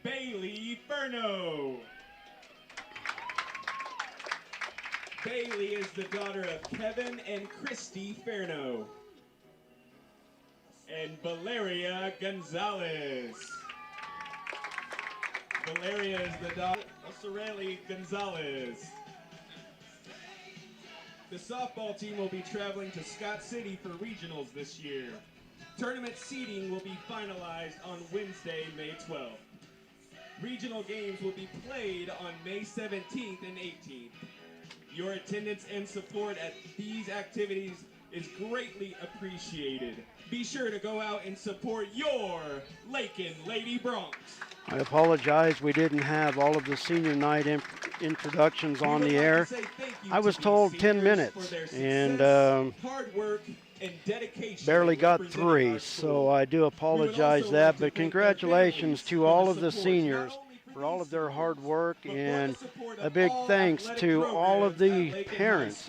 Bailey Furno. Bailey is the daughter of Kevin and Christy Furno. And Valeria Gonzalez. Valeria is the daughter of Sorelli Gonzalez. The softball team will be traveling to Scott City for regionals this year. Tournament seeding will be finalized on Wednesday, May 12th. Regional games will be played on May 17th and 18th. Your attendance and support at these activities is greatly appreciated. Be sure to go out and support your Lakin Lady Bronx. I apologize, we didn't have all of the senior night introductions on the air. I was told 10 minutes, and hard work and dedication barely got 3, so I do apologize that, but congratulations to all of the seniors for all of their hard work, and a big thanks to all of the parents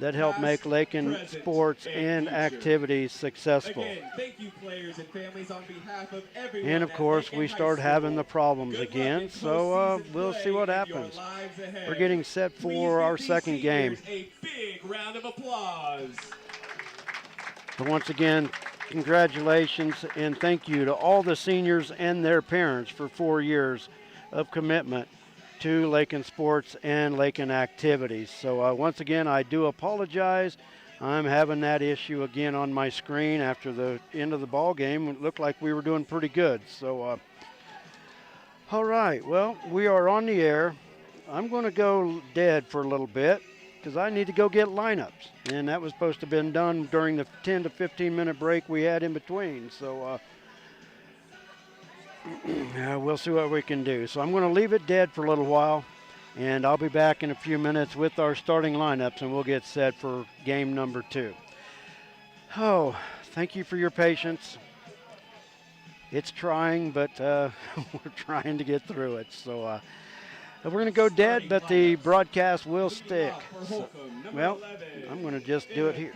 that help make Lakin sports and activities successful. Thank you, players and families, on behalf of everyone. And of course, we start having the problems again, so we'll see what happens. We're getting set for our second game. A big round of applause. But once again, congratulations and thank you to all the seniors and their parents for 4 years of commitment to Lakin sports and Lakin activities. So once again, I do apologize. I'm having that issue again on my screen after the end of the ball game. It looked like we were doing pretty good. So, all right, well, we are on the air. I'm going to go dead for a little bit because I need to go get lineups. And that was supposed to have been done during the 10 to 15 minute break we had in between. So, we'll see what we can do. So I'm going to leave it dead for a little while, and I'll be back in a few minutes with our starting lineups, and we'll get set for game number 2. Oh, thank you for your patience. It's trying, but we're trying to get through it. So we're going to go dead, but the broadcast will stick. So, well, I'm going to just do it here.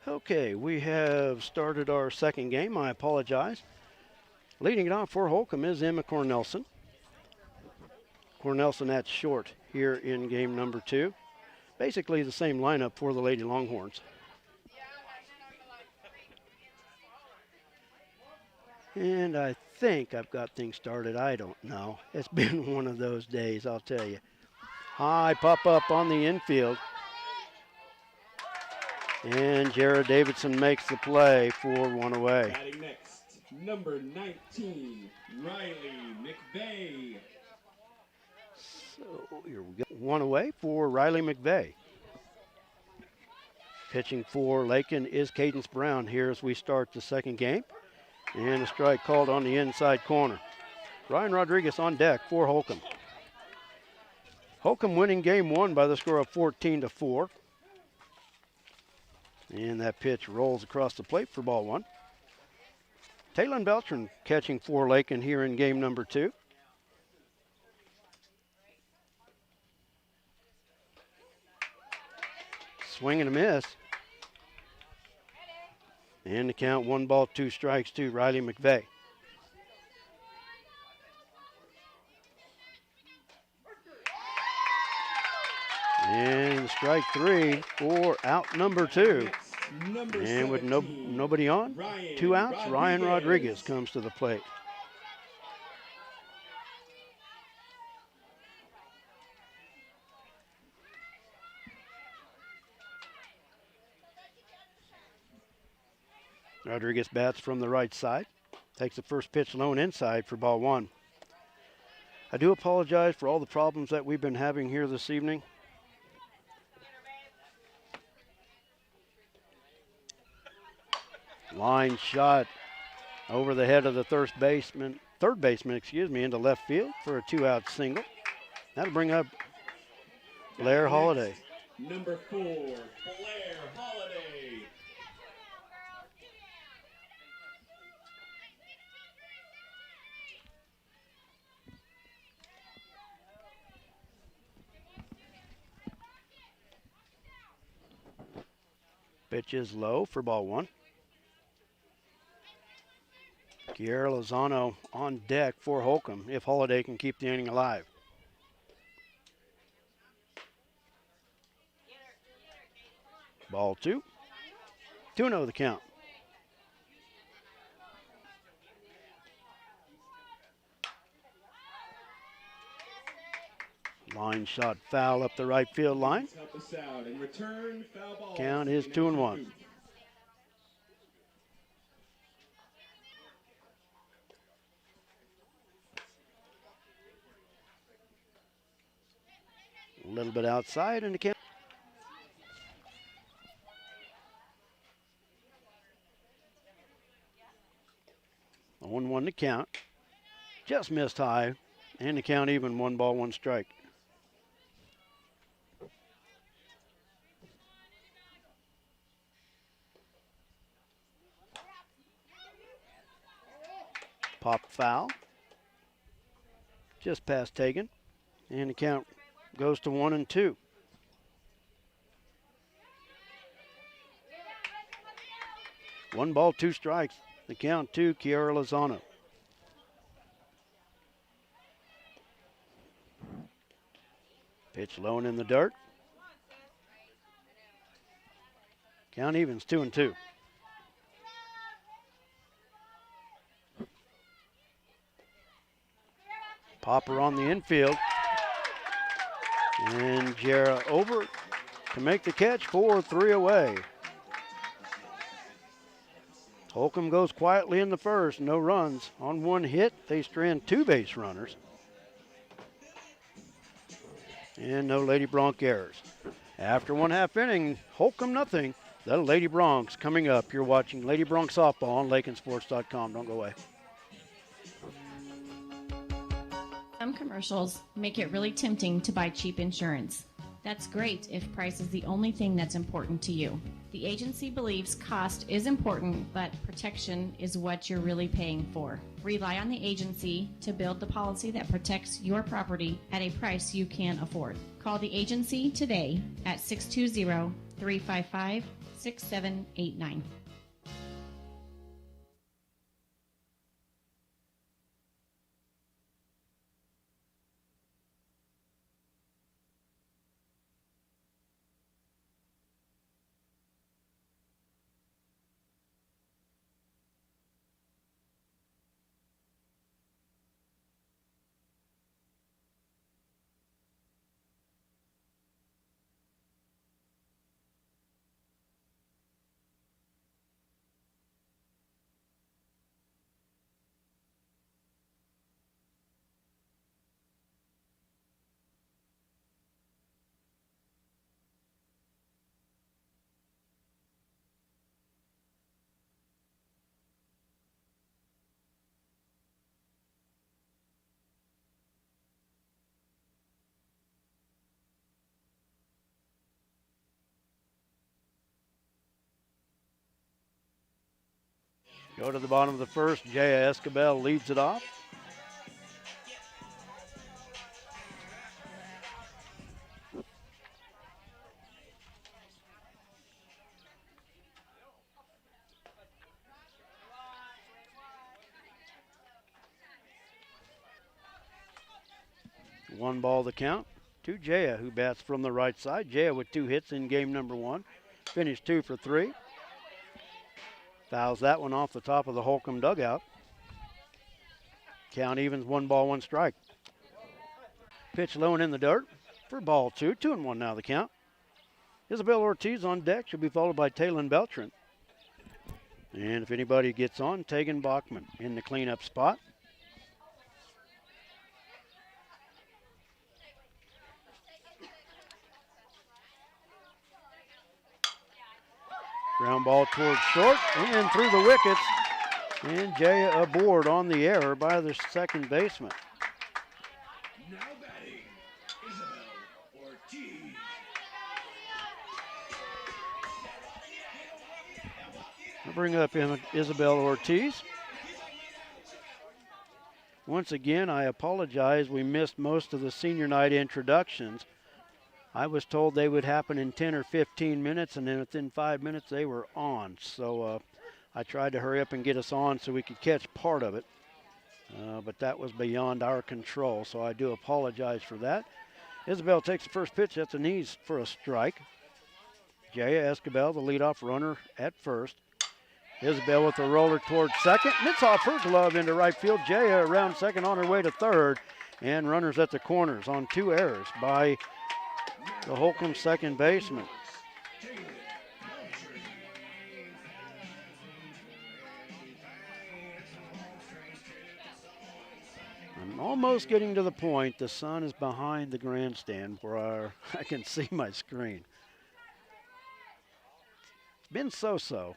Okay, we have started our second game. I apologize. Leading it off for Holcomb is Emma Cornelson. Cornelson at short here in game number 2. Basically the same lineup for the Lady Longhorns. And I think I've got things started. I don't know. It's been one of those days, I'll tell you. High pop up on the infield. And Jared Davidson makes the play for one away. Batting next, number 19, Riley McVeigh. So here we go. One away for Riley McVeigh. Pitching for Lakin is Cadence Brown here as we start the second game. And a strike called on the inside corner. Ryan Rodriguez on deck for Holcomb. Holcomb winning game 1 by the score of 14-4. And that pitch rolls across the plate for ball 1. Taylon Beltran catching for Lakin here in game number 2. Swing and a miss. And the count 1 ball, 2 strikes to Riley McVeigh. And strike 3 for out number 2. And with nobody on, 2 outs, Ryan Rodriguez comes to the plate. Rodriguez bats from the right side. Takes the first pitch lone inside for ball 1. I do apologize for all the problems that we've been having here this evening. Line shot over the head of the third baseman, into left field for a 2-out single. That'll bring up Blair Holiday. Number 4, Blair Holiday. Pitch is low for ball 1. Kiera Lozano on deck for Holcomb if Holiday can keep the inning alive. Ball 2. 2-0 the count. Line shot foul up the right field line. Help us out. In return, foul ball. Count is 2-1. A little bit outside and the count. A 1-1 to count. Just missed high. And the count even, 1 ball, 1 strike. Pop foul. Just past taken. And the count goes to 1-2. One ball, 2 strikes. The count to Kiara Lozano. Pitch low and in the dirt. Count evens 2-2. Popper on the infield. And Jera over to make the catch for 3 away. Holcomb goes quietly in the first, no runs. On 1 hit, they strand 2 base runners. And no Lady Bronc errors. After 1/2 inning, Holcomb nothing. The Lady Broncs coming up. You're watching Lady Bronc Softball on LakinSports.com. Don't go away. Some commercials make it really tempting to buy cheap insurance. That's great if price is the only thing that's important to you. The agency believes cost is important, but protection is what you're really paying for. Rely on the agency to build the policy that protects your property at a price you can afford. Call the agency today at 620-355 6789. Go to the bottom of the first. Jaya Escabel leads it off. One ball the count to Jaya, who bats from the right side. Jaya with 2 hits in game number 1. Finished 2 for 3. Fouls that one off the top of the Holcomb dugout. Count evens, 1 ball, 1 strike. Pitch low and in the dirt for ball 2. 2-1 now the count. Isabel Ortiz on deck. She'll be followed by Taylon Beltran. And if anybody gets on, Tegan Bachman in the cleanup spot. Ground ball towards short and through the wickets. And Jaya aboard on the error by the second baseman. Now batting, Isabel Ortiz. I'll bring up Isabel Ortiz. Once again, I apologize. We missed most of the senior night introductions. I was told they would happen in 10 or 15 minutes, and then within 5 minutes they were on. So I tried to hurry up and get us on so we could catch part of it. But that was beyond our control, so I do apologize for that. Isabel takes the first pitch. That's a knees for a strike. Jaya Escabel, the leadoff runner at first. Isabel with a roller towards second, and it's off her glove into right field. Jaya around second on her way to third, and runners at the corners on 2 errors by the Holcomb second baseman. I'm almost getting to the point. The sun is behind the grandstand where I can see my screen. It's been so-so.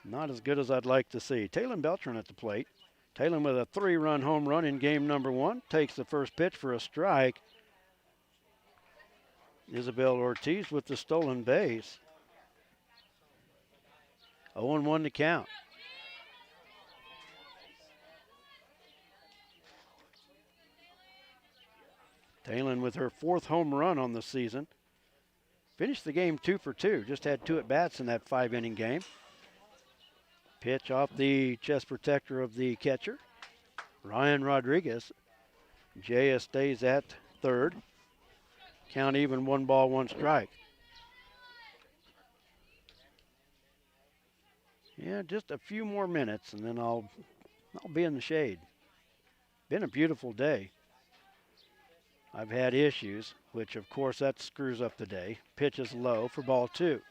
Not as good as I'd like to see. Taylon Beltran at the plate. Taylon with a 3-run home run in game number 1. Takes the first pitch for a strike. Isabel Ortiz with the stolen base. 0-1 to count. Taylon with her 4th home run on the season. Finished the game 2 for 2. Just had 2 at-bats in that 5-inning game. Pitch off the chest protector of the catcher, Ryan Rodriguez. Jaya stays at third. Count even, 1 ball, 1 strike. Yeah, just a few more minutes and then I'll be in the shade. Been a beautiful day. I've had issues, which of course that screws up the day. Pitch is low for ball 2.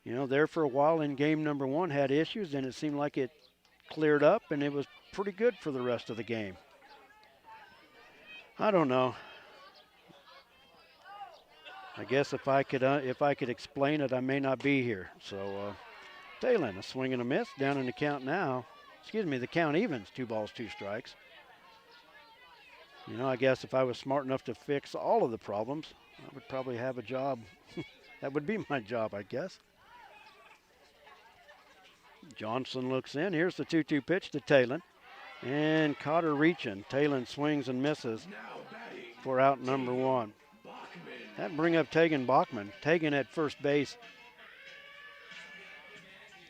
You know, there for a while in game number 1 had issues, and it seemed like it cleared up, and it was pretty good for the rest of the game. I don't know. I guess if I could explain it, I may not be here. So, Taylon, a swing and a miss, down in the count now. Excuse me, the count evens, 2 balls, 2 strikes. You know, I guess if I was smart enough to fix all of the problems, I would probably have a job. That would be my job, I guess. Johnson looks in. Here's the 2-2 pitch to Taylon. And caught her reaching. Taylon swings and misses for out number 1. Bachman. That bring up Tegan Bachman. Tegan at first base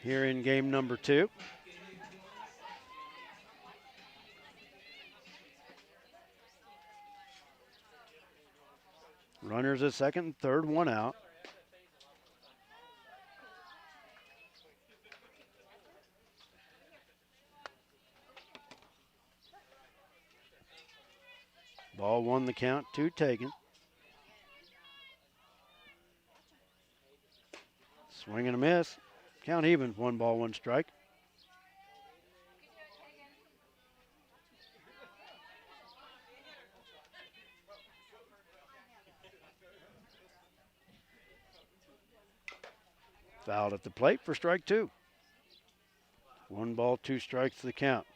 here in game number 2. Runners at second and third, one out. Ball 1 the count, 2 taken. Swing and a miss. Count even, 1 ball, 1 strike. Fouled at the plate for strike 2. 1 ball, 2 strikes to the count.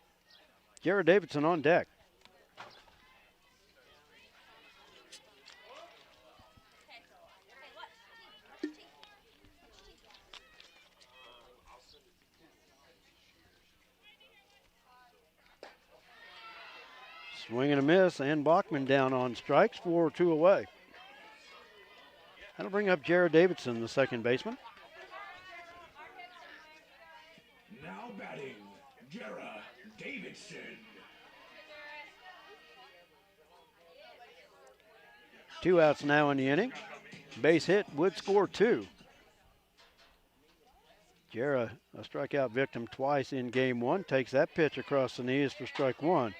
Jared Davidson on deck. Swing and a miss, and Bachman down on strikes, 4-2 away. That'll bring up Jared Davidson, the second baseman. Now batting, Jared Davidson. 2 outs now in the inning. Base hit would score 2. Jera, a strikeout victim twice in game 1, takes that pitch across the knees for strike 1.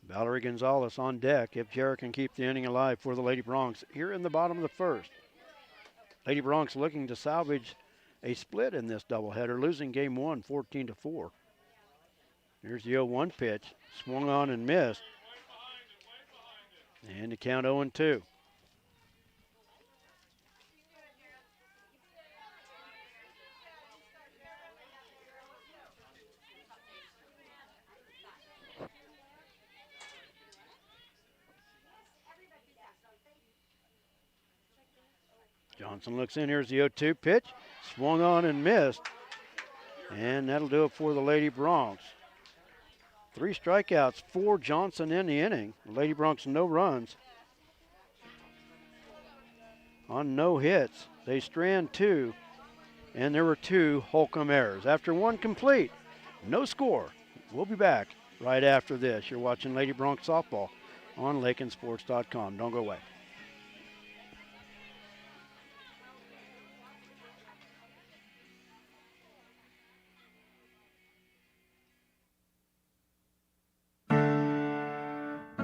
Valerie Gonzalez on deck if Jera can keep the inning alive for the Lady Broncs here in the bottom of the first. Lady Broncs looking to salvage a split in this doubleheader, losing game 1 14-4. Here's the 0-1 pitch, swung on and missed. And the count 0-2. Johnson looks in. Here's the 0-2 pitch. Swung on and missed. And that'll do it for the Lady Broncs. 3 strikeouts for Johnson in the inning. The Lady Broncs no runs on no hits. They strand 2, and there were 2 Holcomb errors. After 1 complete, no score. We'll be back right after this. You're watching Lady Broncs softball on LakinSports.com. Don't go away.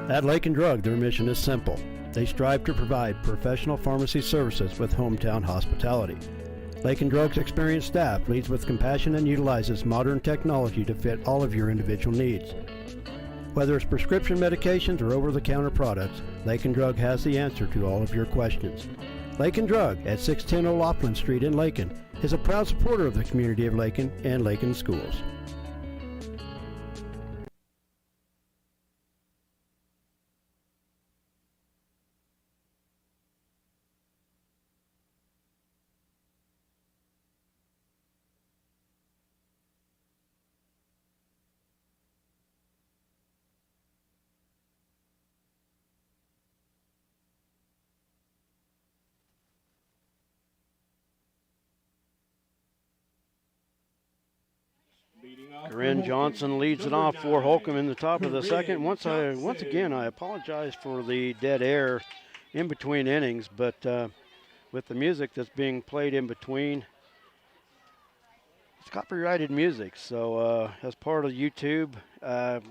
At Lakin Drug, their mission is simple. They strive to provide professional pharmacy services with hometown hospitality. Lakin Drug's experienced staff leads with compassion and utilizes modern technology to fit all of your individual needs. Whether it's prescription medications or over-the-counter products, Lakin Drug has the answer to all of your questions. Lakin Drug at 610 O'Loughlin Street in Lakin is a proud supporter of the community of Lakin and Lakin schools. Corinne Johnson leads it off for Holcomb in the top of the second. Once again, I apologize for the dead air in between innings, but with the music that's being played in between, it's copyrighted music. So as part of YouTube, I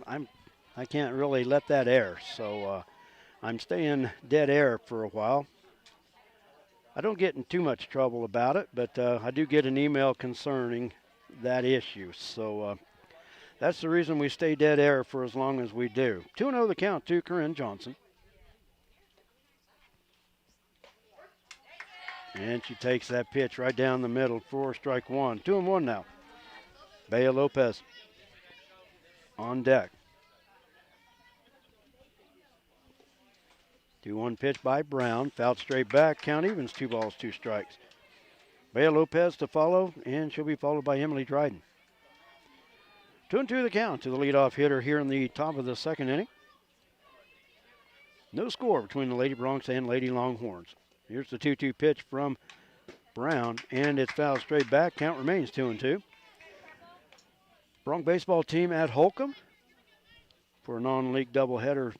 can't really let that air. So I'm staying dead air for a while. I don't get in too much trouble about it, but I do get an email concerning that issue. So that's the reason we stay dead air for as long as we do. 2-0 the count to Corinne Johnson. And she takes that pitch right down the middle for strike 1. 2-1 now. Bea Lopez on deck. 2-1 pitch by Brown. Fouled straight back. Count evens, 2 balls, 2 strikes. Bea Lopez to follow, and she'll be followed by Emily Dryden. 2-2 the count to the leadoff hitter here in the top of the second inning. No score between the Lady Broncs and Lady Longhorns. Here's the 2-2 pitch from Brown, and it's fouled straight back. Count remains 2-2. Bronc baseball team at Holcomb for a non-league doubleheader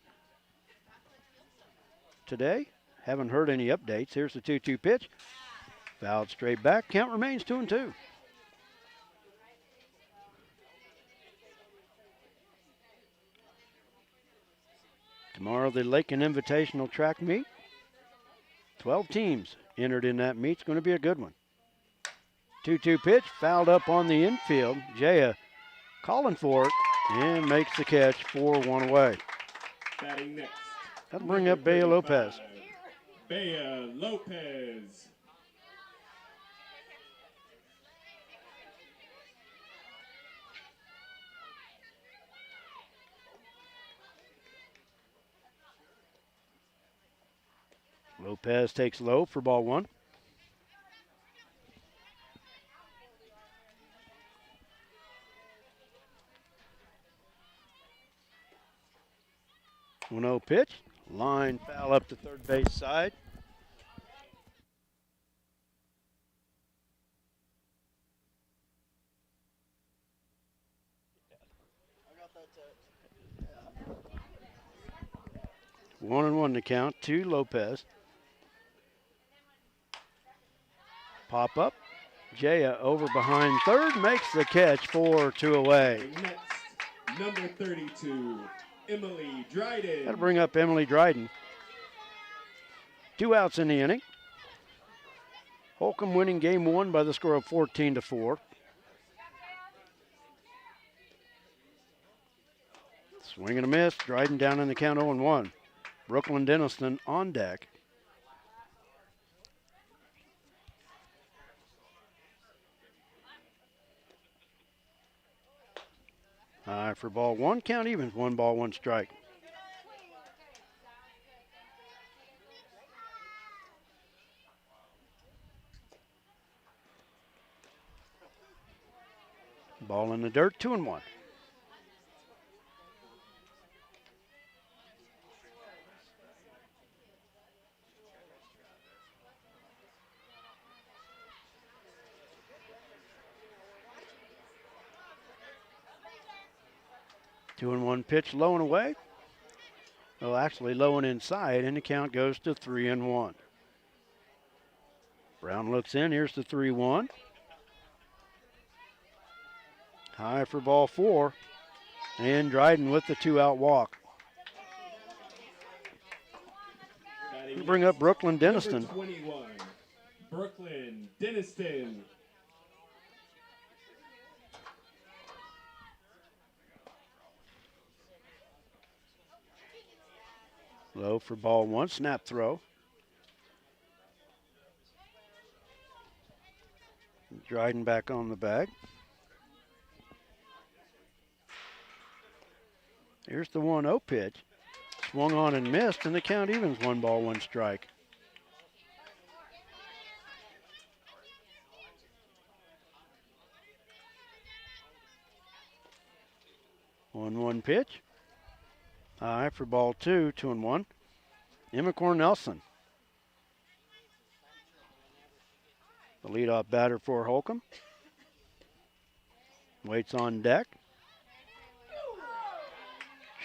today. Haven't heard any updates. Here's the 2-2 pitch. Fouled straight back. Count remains 2-2. Tomorrow, the Lakin Invitational Track Meet. 12 teams entered in that meet. It's going to be a good one. 2-2 pitch, fouled up on the infield. Jaya calling for it and makes the catch for 1 away. Batting next. That'll bring up Bea Lopez. Bea Lopez. Lopez takes low for ball 1. One-0 pitch. Line foul up the third base side. One and one to count to Lopez. Pop up. Jaya over behind third, makes the catch for 2 away. Next, number 32, Emily Dryden. That'll bring up Emily Dryden. 2 outs in the inning. Holcomb winning game 1 by the score of 14-4. Swing and a miss. Dryden down in the count 0-1. Brooklyn Denniston on deck. High for ball 1. Count evens. 1 ball, 1 strike. Ball in the dirt. 2-1. Two and one pitch, low and away. Well, actually low and inside, and the count goes to 3-1. Brown looks in. Here's the 3-1. High for ball 4, and Dryden with the 2-out walk. We bring up Brooklyn Denniston. Number 21, Brooklyn Denniston. Low for ball 1, snap throw. Dryden back on the bag. Here's the 1-0 pitch. Swung on and missed, and the count evens. 1 ball, 1 strike. One pitch. High for ball 2, 2-1. Emma Cornelson, the leadoff batter for Holcomb. Waits on deck.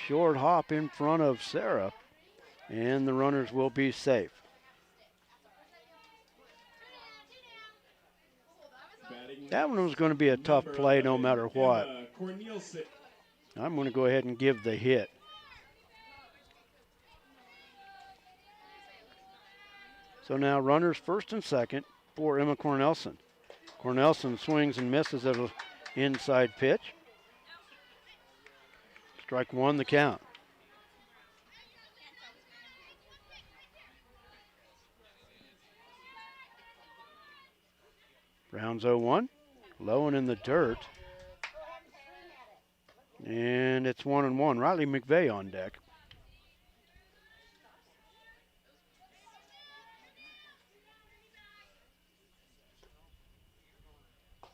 Short hop in front of Sarah, and the runners will be safe. That one was going to be a tough play no matter what. I'm going to go ahead and give the hit. So now runners first and second for Emma Cornelson. Cornelson swings and misses at an inside pitch. Strike 1, the count. Brown's 0-1, low and in the dirt. And it's 1-1. Riley McVeigh on deck.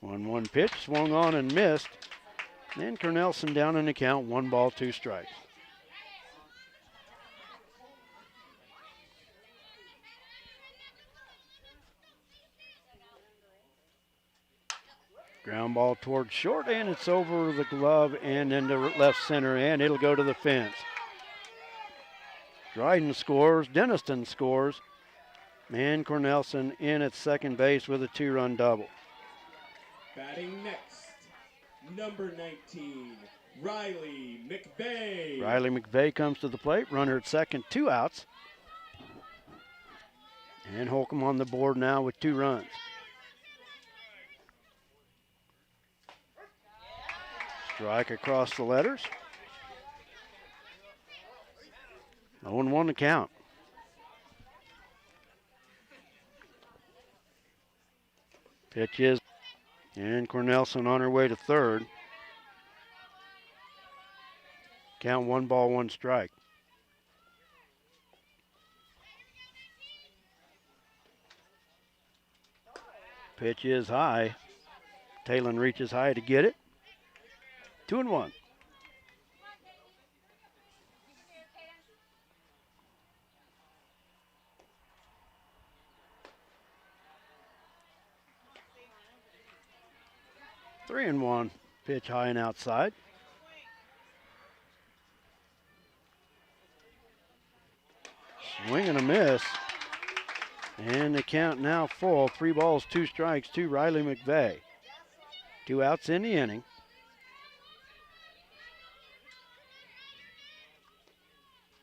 One pitch, swung on and missed. Then Cornelson down in the count, 1 ball, 2 strikes. Ground ball towards short, and it's over the glove and into left center, and it'll go to the fence. Dryden scores, Denniston scores, and Cornelison in at second base with a 2-run double. Batting next, number 19, Riley McVeigh. Riley McVeigh comes to the plate, runner at second, 2 outs. And Holcomb on the board now with 2 runs. Strike across the letters. 0-1 to count. Pitch is, and Cornelison on her way to third. Count 1 ball, 1 strike. Pitch is high. Talon reaches high to get it. 2-1. Three and one. Pitch high and outside. Swing and a miss. And the count now full. 3 balls, 2 strikes to Riley McVeigh. 2 outs in the inning.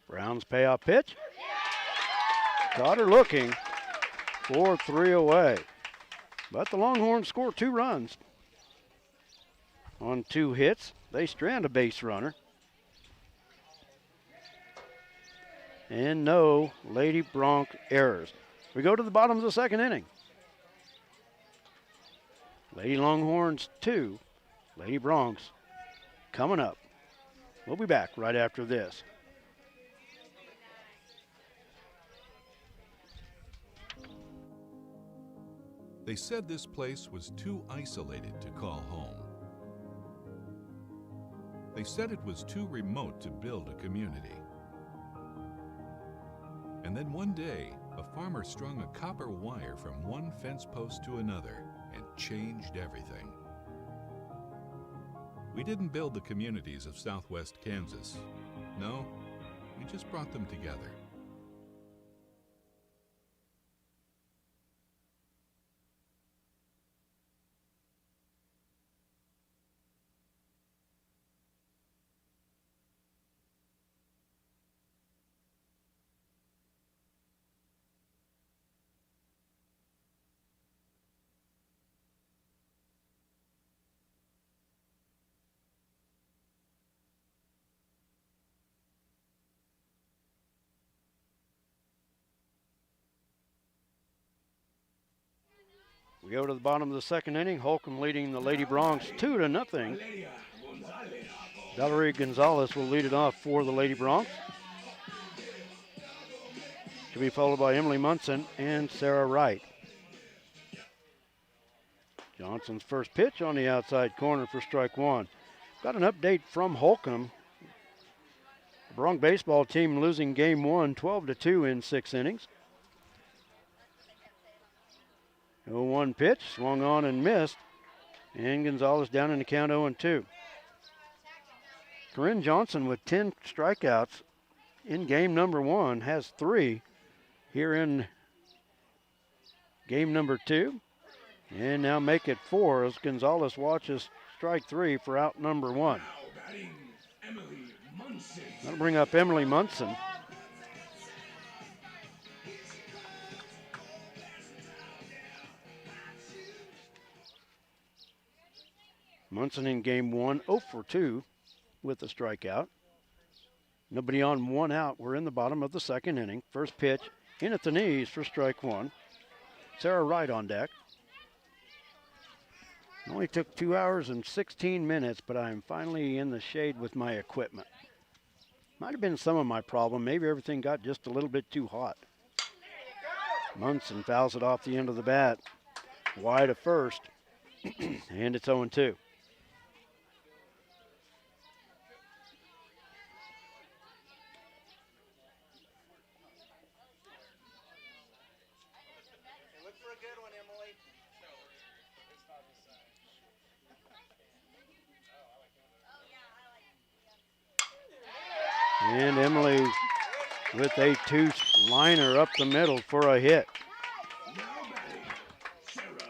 Brown's payoff pitch. Caught her looking. 4-3 away. But the Longhorns score 2 runs. On 2 hits, they strand a base runner. And no Lady Bronc errors. We go to the bottom of the second inning. Lady Longhorns 2, Lady Broncs coming up. We'll be back right after this. They said this place was too isolated to call home. They said it was too remote to build a community. And then one day, a farmer strung a copper wire from one fence post to another and changed everything. We didn't build the communities of Southwest Kansas. No, we just brought them together. We go to the bottom of the second inning. Holcomb leading the Lady Broncs 2-0. Valerie Gonzalez will lead it off for the Lady Broncs. To be followed by Emily Munson and Sarah Wright. Johnson's first pitch on the outside corner for strike 1. Got an update from Holcomb. The Bronc baseball team losing game 1, 12-2 in 6 innings. 0-1 pitch, swung on and missed. And Gonzalez down in the count 0-2. Corinne Johnson with 10 strikeouts in game number 1 has 3 here in game number 2. And now make it 4 as Gonzalez watches strike 3 for out number 1. That'll bring up Emily Munson. Munson in game 1, 0-2 with a strikeout. Nobody on, 1 out. We're in the bottom of the second inning. First pitch in at the knees for strike 1. Sarah Wright on deck. It only took 2 hours and 16 minutes, but I'm finally in the shade with my equipment. Might have been some of my problem. Maybe everything got just a little bit too hot. Munson fouls it off the end of the bat. Wide of first, and it's 0-2. And Emily with a two-liner up the middle for a hit. Now batting, Sarah Wright.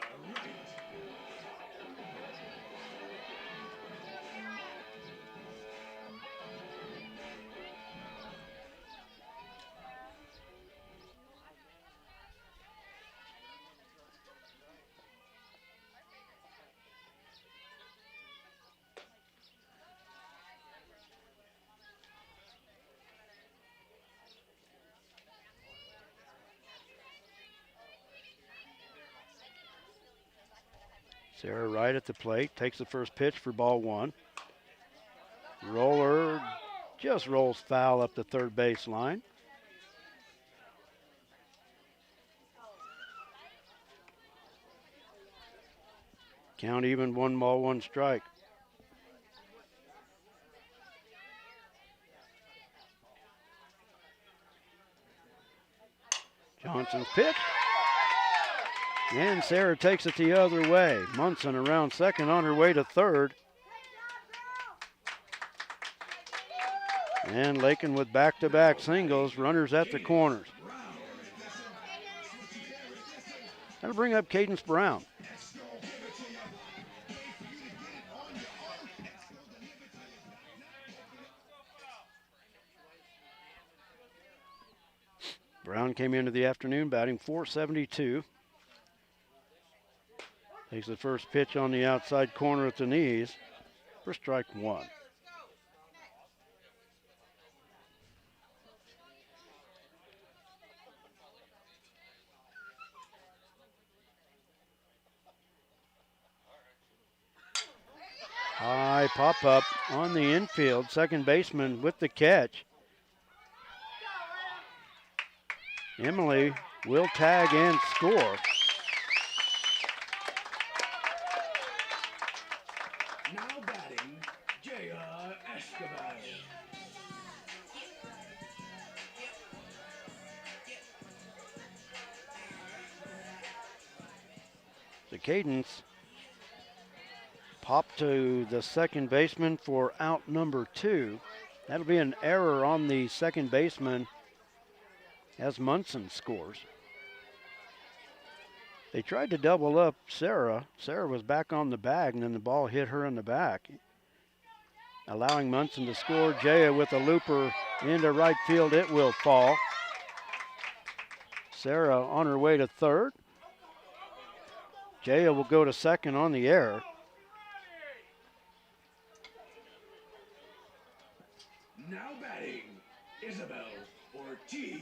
Sarah Wright at the plate, takes the first pitch for ball one. Roller just rolls foul up the third base line. Count even, 1 ball, 1 strike. Johnson's pitch. And Sarah takes it the other way. Munson around second on her way to third. And Lakin with back-to-back singles, runners at the corners. That'll bring up Cadence Brown. Brown came into the afternoon batting .472. Takes the first pitch on the outside corner at the knees for strike one. High pop-up on the infield. Second baseman with the catch. Emily will tag and score. Now batting, Jaya Escobar. The Cadence pop to the second baseman for out number 2. That'll be an error on the second baseman as Munson scores. They tried to double up Sarah. Sarah was back on the bag, and then the ball hit her in the back, allowing Munson to score. Jaya with a looper into right field. It will fall. Sarah on her way to third. Jaya will go to second on the error. Now batting, Isabel Ortiz.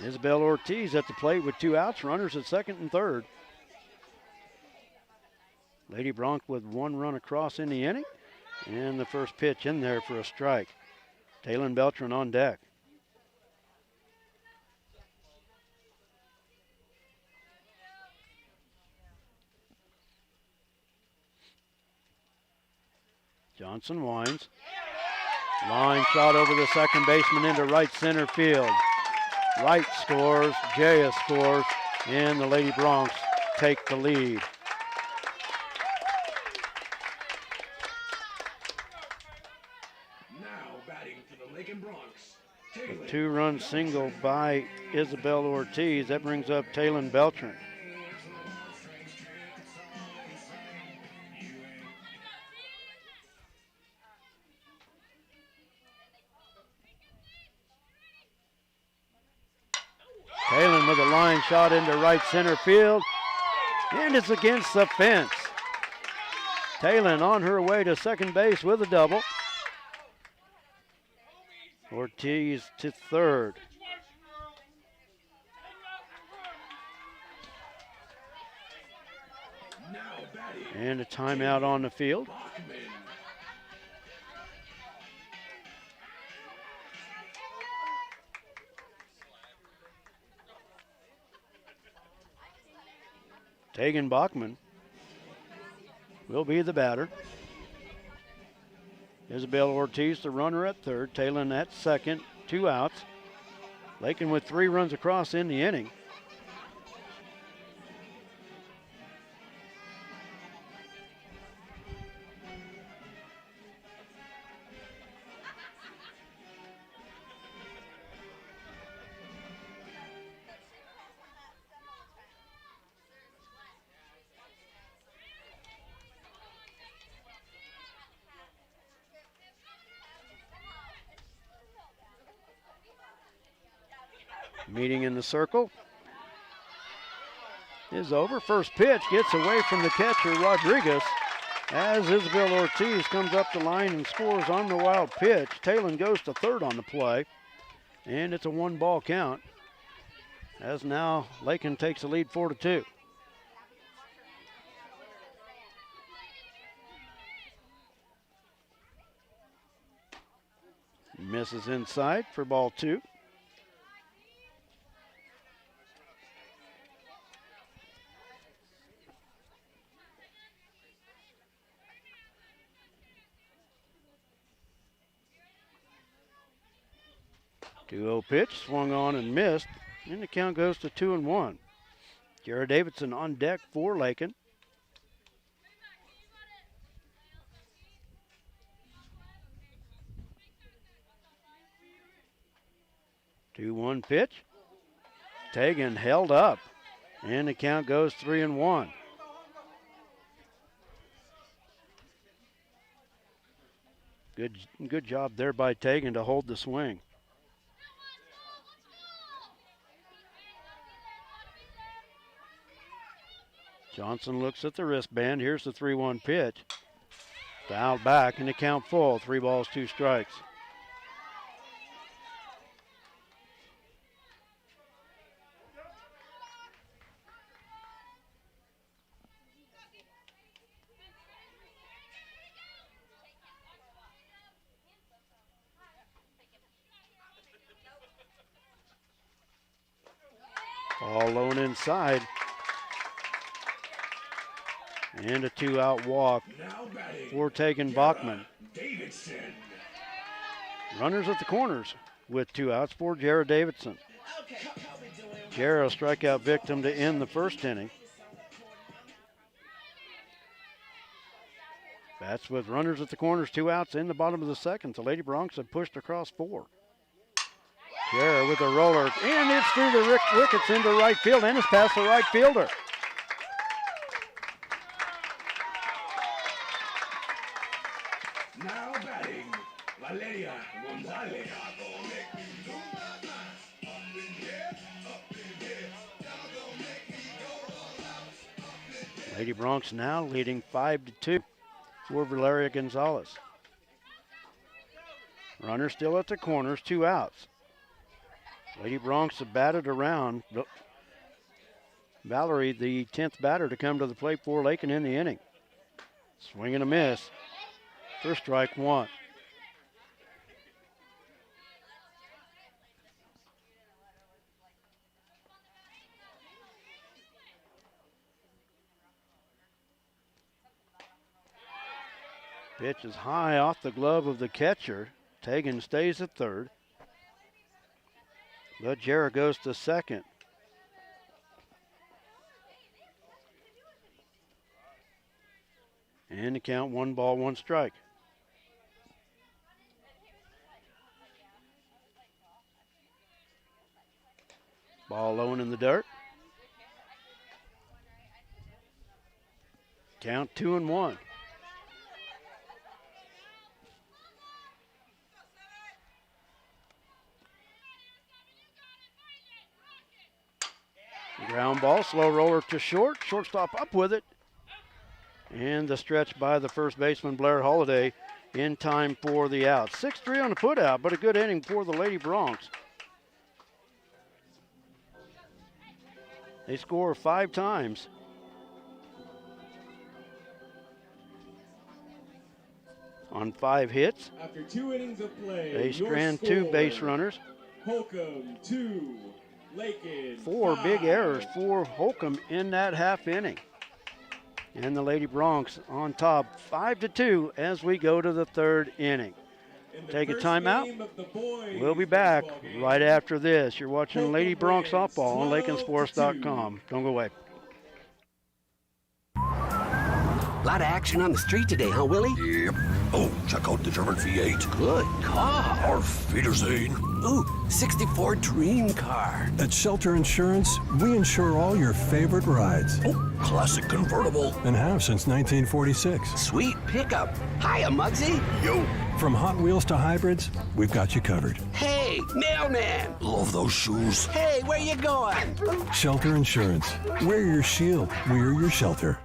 Isabel Ortiz at the plate with 2 outs, runners at second and third. Lady Bronc with 1 run across in the inning, and the first pitch in there for a strike. Taylon Beltran on deck. Johnson winds. Line shot over the second baseman into right center field. Wright scores, Jaya scores, and the Lady Broncs take the lead. Now batting for the Lakin Broncs. A 2-run single by Isabel Ortiz. That brings up Taylon Beltran. Taylon with a line shot into right center field, and it's against the fence. Taylon on her way to second base with a double. Ortiz to third. Now batting, And a timeout on the field. Bachman. Tegan Bachman will be the batter. Isabel Ortiz, the runner at third. Taylon at second. 2 outs. Lakin with 3 runs across in the inning. Meeting in the circle is over. First pitch gets away from the catcher, Rodriguez, as Isabel Ortiz comes up the line and scores on the wild pitch. Talon goes to third on the play, and it's a 1-ball count, as now Lakin takes the lead 4-2. Misses inside for ball 2. Two-0 pitch, swung on and missed, and the count goes to 2-1. Jared Davidson on deck for Lakin. Two-one pitch. Tegan held up, and the count goes 3-1. Good job there by Tegan to hold the swing. Johnson looks at the wristband. Here's the 3-1 pitch. Fouled back, and the count full. 3 balls, 2 strikes. All alone inside. And a 2-out walk for Tegan Bachman. Davidson. Runners at the corners with 2 outs for Jared Davidson. Jared, a strikeout victim to end the first inning. Bats with runners at the corners, 2 outs in the bottom of the second. The Lady Broncs have pushed across 4. Jared with a roller, and it's through the wickets into right field, and it's past the right fielder. Now batting, Valeria Gonzalez. Lady Broncs now leading 5-2 for Valeria Gonzalez. Runner still at the corners, 2 outs. Lady Broncs have batted around. Valerie, the 10th batter to come to the plate for Lakin in the inning. Swing and a miss. For strike 1. Pitch is high off the glove of the catcher. Tegan stays at third. But Jarrah goes to second. And the count 1 ball, 1 strike. Ball low and in the dirt. Count 2-1. Ground ball, slow roller to short. Shortstop up with it. And the stretch by the first baseman, Blair Holliday, in time for the out. 6-3 on the putout, but a good inning for the Lady Broncs. They score 5 times. On 5 hits. After 2 innings of play, they strand 2 base runners. Holcomb 2, Lakin 4 5. big errors for Holcomb in that half inning. And the Lady Broncs on top 5-2 as we go to the 3rd inning. Take a timeout. We'll be back right after this. You're watching Lady Broncs Softball on LakinSports.com. Don't go away. A lot of action on the street today, huh, Willie? Yep. Oh, check out the German V8. Good car. Auf Wiedersehen. Ooh, 64 dream car. At Shelter Insurance, we insure all your favorite rides. Oh, classic convertible. And have since 1946. Sweet pickup. Hiya, Muggsy. Yo. From Hot Wheels to hybrids, we've got you covered. Hey, Hey, mailman! Love those shoes. Hey, where you going? Shelter Insurance. Wear your shield. We're your shelter.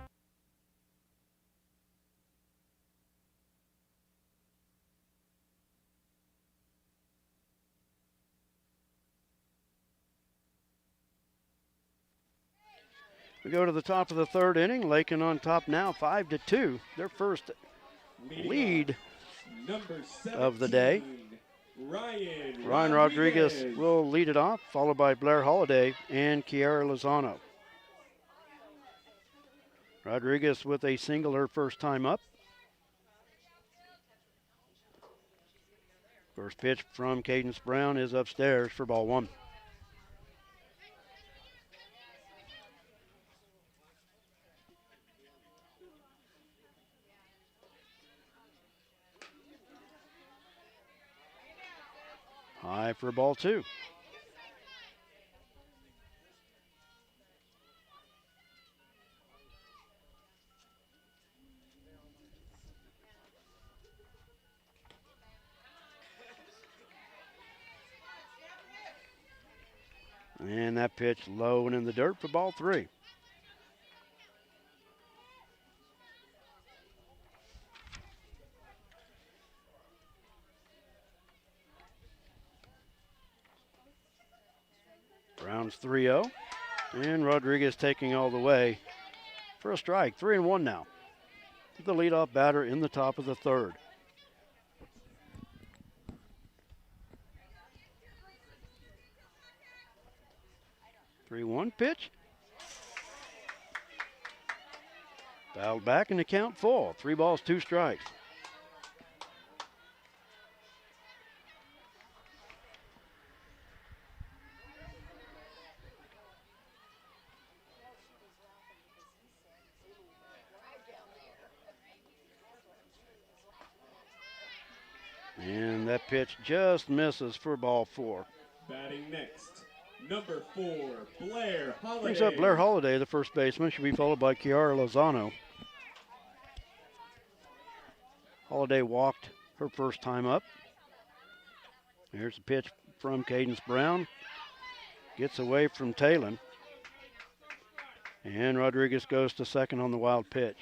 We go to the top of the third inning. Lakin on top now, 5-2. Their first lead Number 17, of the day. Ryan Rodriguez will lead it off, followed by Blair Holliday and Kiara Lozano. Rodriguez with a single her first time up. First pitch from Cadence Brown is upstairs for ball one. High for ball two. And that pitch low and in the dirt for ball three. Brown's 3-0, and Rodriguez taking all the way for a strike. 3-1 now. The leadoff batter in the top of the third. Three-one pitch. Fouled back and the count full. 3 balls, 2 strikes. And that pitch just misses for ball 4. Batting next, number 4, Blair Holliday. Brings up Blair Holliday, the first baseman. Should be followed by Kiara Lozano. Holliday walked her first time up. Here's a pitch from Cadence Brown. Gets away from Talon. And Rodriguez goes to second on the wild pitch.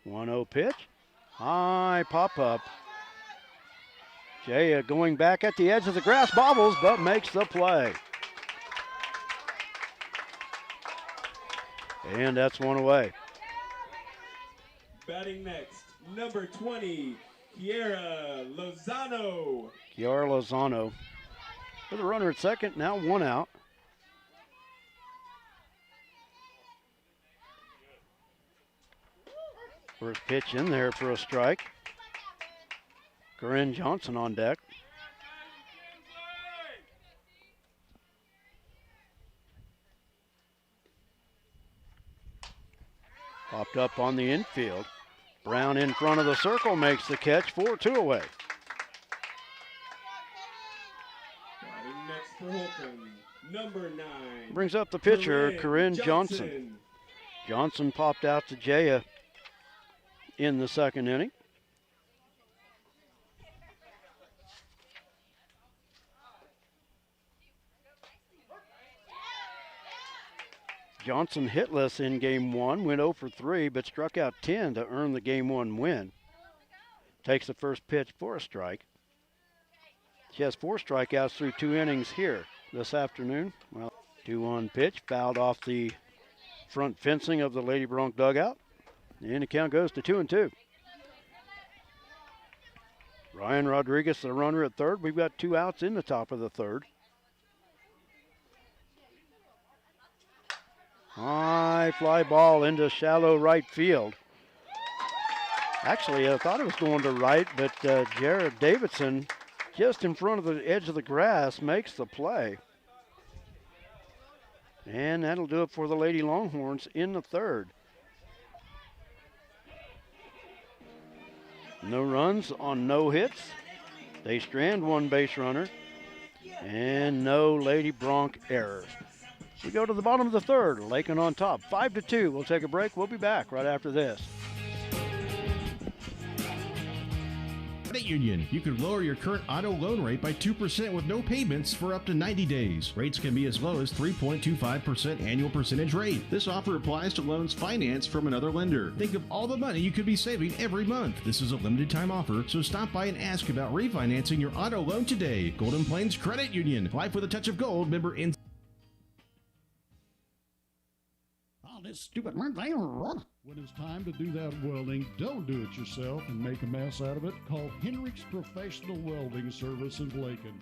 One-0 pitch. High pop-up. Jaya going back at the edge of the grass, bobbles, but makes the play. And that's one away. Batting next, number 20, Kiara Lozano. Kiara Lozano with a runner at second, now 1 out. First pitch in there for a strike. Corinne Johnson on deck. Popped up on the infield. Brown in front of the circle makes the catch, 4-2 away. Batting next for Holcomb, number 9. Brings up the pitcher, Corinne Johnson. Johnson popped out to Jaya in the second inning. Johnson hitless in game 1, went 0 for 3, but struck out 10 to earn the game 1 win. Takes the first pitch for a strike. She has 4 strikeouts through 2 innings here this afternoon. Well, 2-1 pitch, fouled off the front fencing of the Lady Bronc dugout. And the count goes to 2-2. Ryan Rodriguez, the runner at third. We've got 2 outs in the top of the third. High fly ball into shallow right field. Actually, I thought it was going to right, but Jared Davidson, just in front of the edge of the grass, makes the play. And that'll do it for the Lady Longhorns in the third. No runs on no hits. They strand 1 base runner. And no Lady Bronc errors. We go to the bottom of the third. Lakin on top, 5-2. We'll take a break. We'll be back right after this. Credit Union. You could lower your current auto loan rate by 2% with no payments for up to 90 days. Rates can be as low as 3.25% annual percentage rate. This offer applies to loans financed from another lender. Think of all the money you could be saving every month. This is a limited time offer, so stop by and ask about refinancing your auto loan today. Golden Plains Credit Union. Life with a touch of gold. Member in. This stupid when it's time to do that welding, don't do it yourself and make a mess out of it. Call Hendricks Professional Welding Service in Lakin.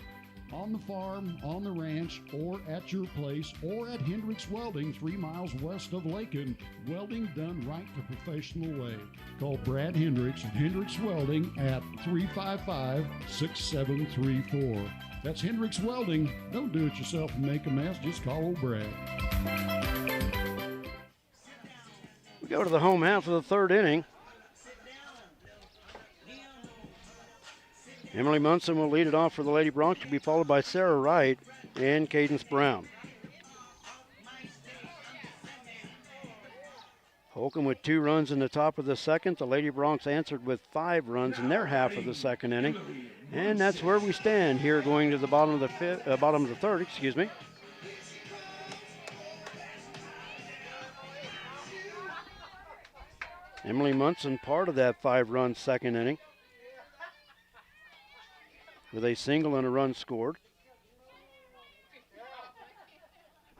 On the farm, on the ranch, or at your place, or at Hendricks Welding 3 miles west of Lakin. Welding done right the professional way. Call Brad Hendricks at Hendricks Welding at 355-6734. That's Hendricks Welding. Don't do it yourself and make a mess. Just call old Brad. We go to the home half of the third inning. Emily Munson will lead it off for the Lady Broncs, to be followed by Sarah Wright and Cadence Brown. Holcomb with 2 runs in the top of the second. The Lady Broncs answered with 5 runs in their half of the second inning. And that's where we stand here going to the bottom of the third, excuse me. Emily Munson part of that 5-run second inning with a single and a run scored.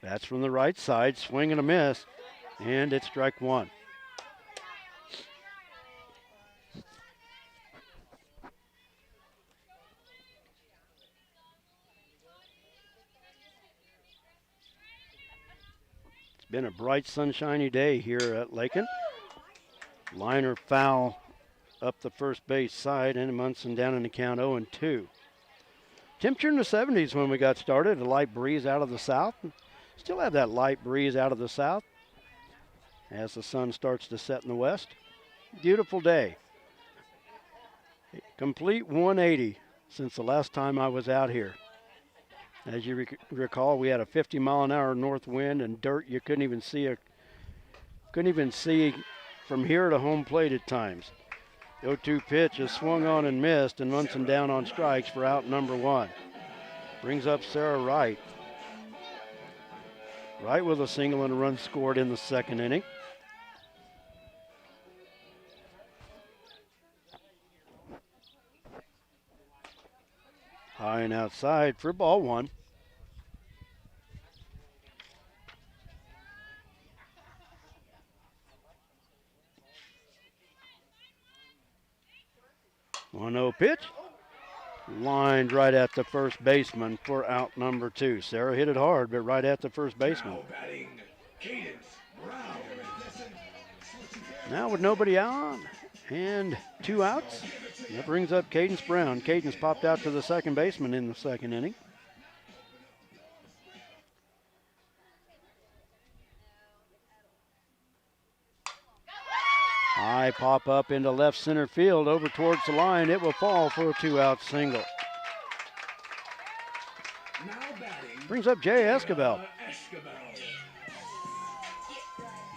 That's from the right side, swing and a miss, and it's strike one. It's been a bright, sunshiny day here at Lakin. Liner foul up the first base side, and Munson down in the count 0-2. Temperature in the 70s when we got started. A light breeze out of the south. Still have that light breeze out of the south as the sun starts to set in the west. Beautiful day. Complete 180 since the last time I was out here. As you recall, we had a 50-mile-an-hour north wind and dirt you couldn't even see from here to home plate at times. The 0-2 pitch is swung on and missed, and Munson down on strikes for out number 1. Brings up Sarah Wright. Wright with a single and a run scored in the second inning. High and outside for ball 1. One 0 pitch, lined right at the first baseman for out number 2. Sarah hit it hard, but right at the first baseman. Now batting, Cadence Brown. Now with nobody on and 2 outs, that brings up Cadence Brown. Cadence popped out to the second baseman in the second inning. High pop up into left center field over towards the line. It will fall for a 2-out single. Now batting, Brings up Jay Escobar.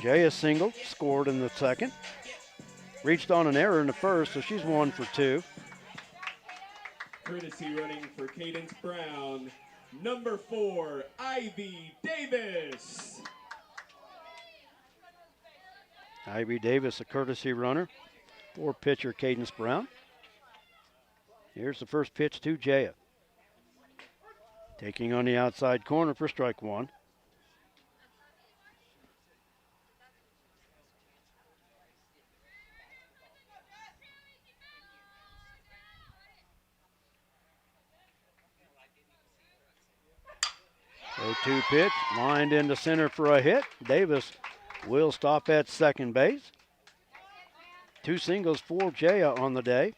Jay is single, scored in the second. Reached on an error in the first, so she's 1 for 2. Courtesy running for Cadence Brown, number 4, Ivy Davis. Ivy Davis, a courtesy runner for pitcher Cadence Brown. Here's the first pitch to Jaya. Taking on the outside corner for strike 1. A 2 pitch, lined into center for a hit. Davis will stop at second base. 2 singles for Jaya on the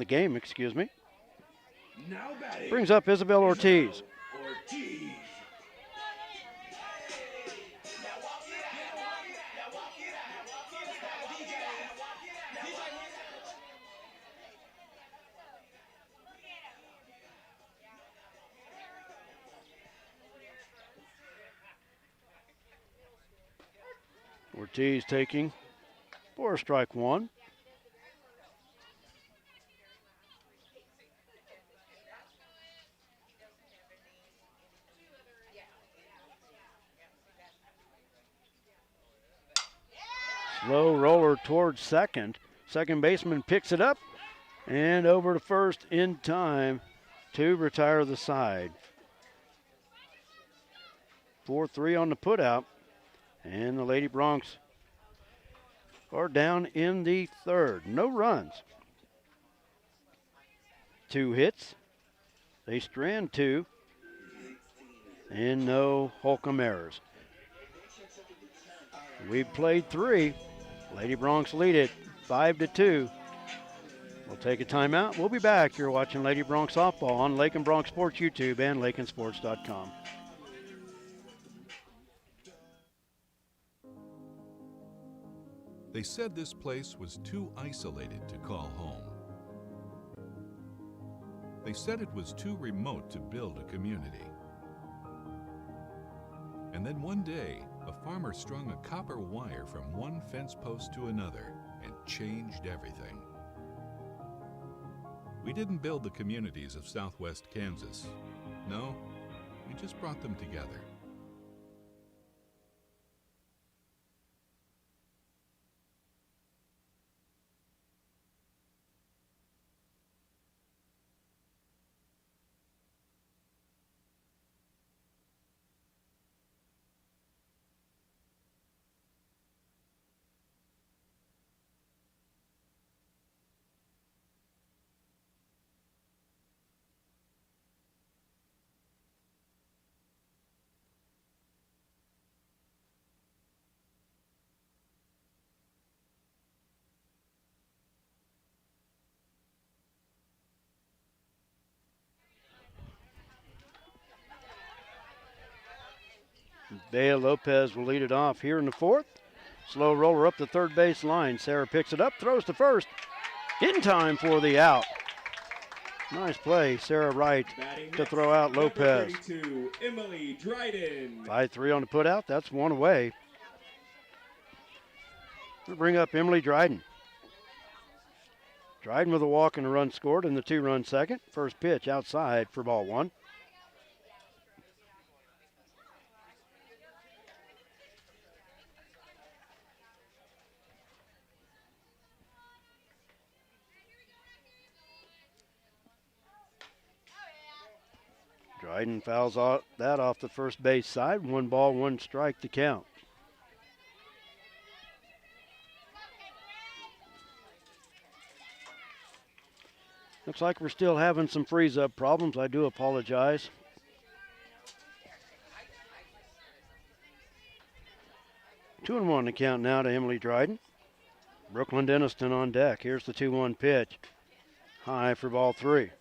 game, excuse me. now batting, Brings up Isabel Ortiz. Ortiz. tease taking for strike one. Slow roller towards second. Second baseman picks it up and over to first in time to retire the side. 4-3 on the putout, and the Lady Broncs are down in the third. No runs. 2 hits. They strand 2, and no Holcomb errors. We've played 3. Lady Broncs lead it 5-2. We'll take a timeout. We'll be back. You're watching Lady Broncs softball on Lakin Broncs Sports YouTube and LakinSports.com. They said this place was too isolated to call home. They said it was too remote to build a community. And then one day, a farmer strung a copper wire from one fence post to another and changed everything. We didn't build the communities of Southwest Kansas. No, we just brought them together. Bea Lopez will lead it off here in the fourth. Slow roller up the third base line. Sarah picks it up, throws to first. In time for the out. Nice play, Sarah Wright to throw out Lopez. 32, Emily Dryden. 5-3 on the putout. That's one away. We'll bring up Emily Dryden. Dryden with a walk and a run scored in the 2-run second. First pitch outside for ball one. Dryden fouls that off the first base side. 1 ball, 1 strike to count. Looks like we're still having some freeze-up problems. I do apologize. Two and 1 to count now to Emily Dryden. Brooklyn Denniston on deck. Here's the 2-1 pitch. High for ball 3.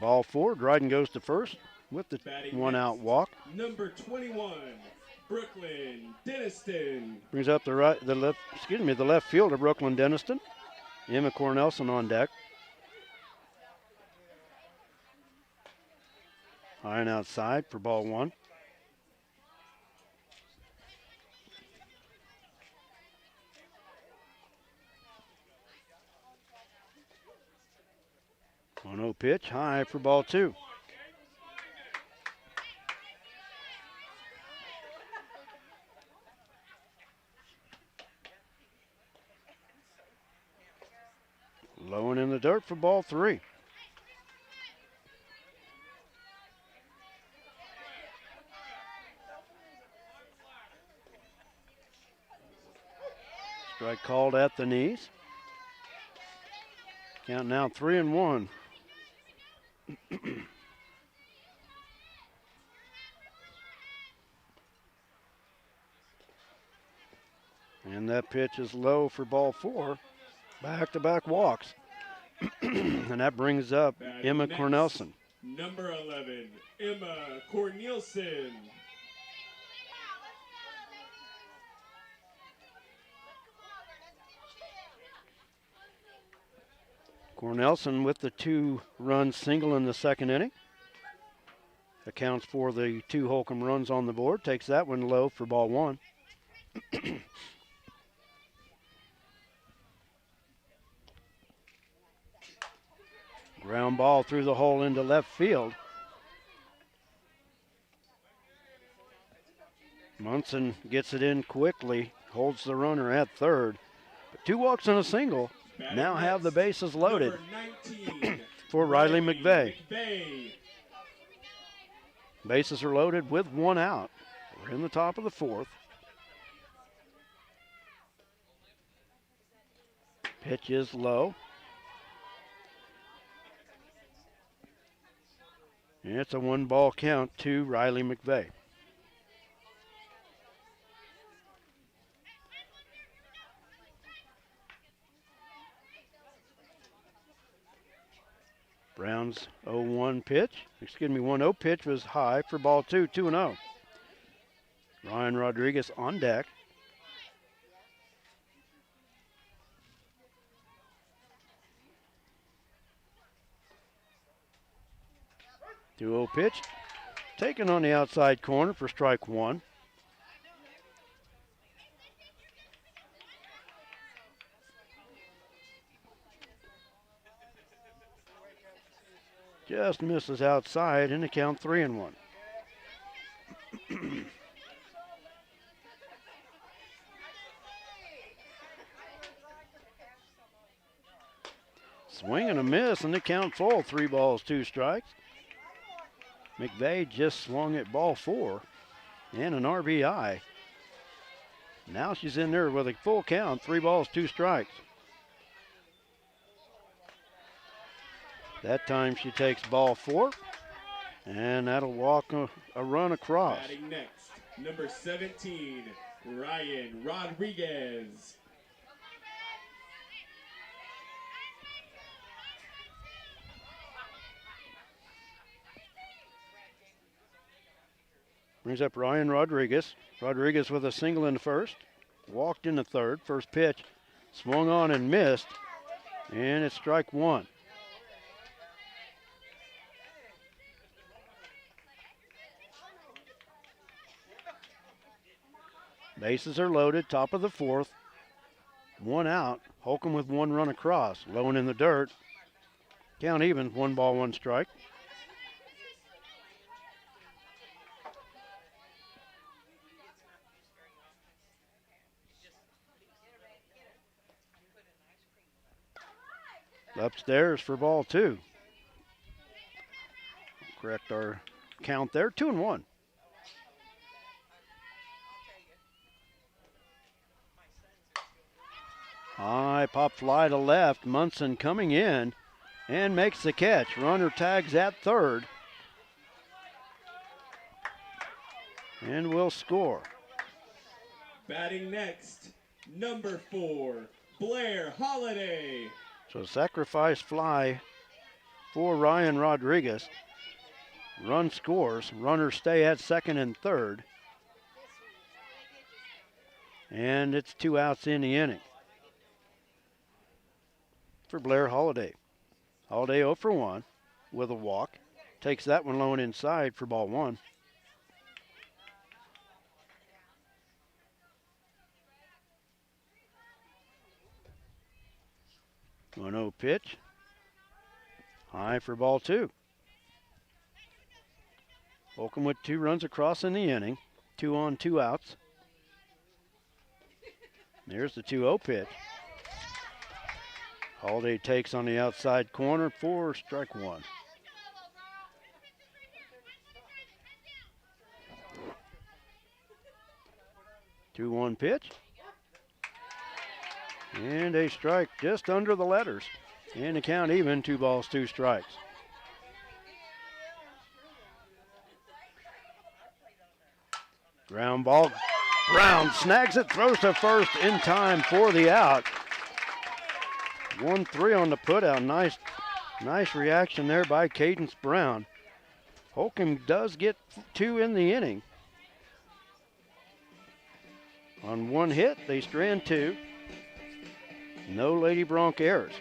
Ball 4, Dryden goes to first with the Batting 1-out walk. Number 21, Brooklyn Denniston. Brings up the left fielder, Brooklyn Denniston. Emma Cornelson on deck. High and outside for ball 1. No pitch, high for ball 2. Low and in the dirt for ball 3. Strike called at the knees. Count now 3-1. And that pitch is low for ball 4. Back-to-back walks. And that brings up Emma Cornelson. Number 11, Emma Cornelson. Cornelson with the 2-run single in the second inning. Accounts for the 2 Holcomb runs on the board. Takes that one low for ball 1. Ground ball through the hole into left field. Munson gets it in quickly, holds the runner at third. But 2 walks and a single now have the bases loaded for Riley McVeigh. Bases are loaded with 1 out. We're in the top of the 4th. Pitch is low. And it's a 1-ball count to Riley McVeigh. Brown's 0-1 pitch, 1-0 pitch was high for ball 2, 2-0. Ryan Rodriguez on deck. Two-0 pitch, taken on the outside corner for strike 1. Just misses outside in the count 3-1. Swing and a miss and the count full. 3 balls, 2 strikes. McVeigh just swung at ball 4 and an RBI. Now she's in there with a full count, 3 balls, 2 strikes. That time she takes ball 4, and that'll walk a run across. Batting next, number 17, Ryan Rodriguez. Brings up Ryan Rodriguez. Rodriguez with a single in the first, walked in the third. First pitch, swung on and missed, and it's strike 1. Bases are loaded, top of the 4th. 1 out. Holcomb with 1 run across. Low and in the dirt. Count even, 1 ball, 1 strike. Upstairs for ball 2. Correct our count there, 2-1. High pop fly to left. Munson coming in and makes the catch. Runner tags at third and will score. Batting next, number 4, Blair Holliday. So sacrifice fly for Ryan Rodriguez. Run scores. Runners stay at second and third. And it's 2 outs in the inning for Blair Holliday. Holliday 0 for 1 with a walk. Takes that one low and inside for ball 1. One 0 pitch. High for ball 2. Holcomb with 2 runs across in the inning. 2 on, 2 outs. There's the 2-0 pitch. Holliday takes on the outside corner for strike 1. Two 1 pitch. And a strike just under the letters. And the count even, 2 balls, 2 strikes. Ground ball. Brown snags it, throws to first in time for the out. 1-3 on the putout. Nice reaction there by Cadence Brown. Holcomb does get 2 in the inning. On 1 hit, they strand 2. No Lady Bronc errors.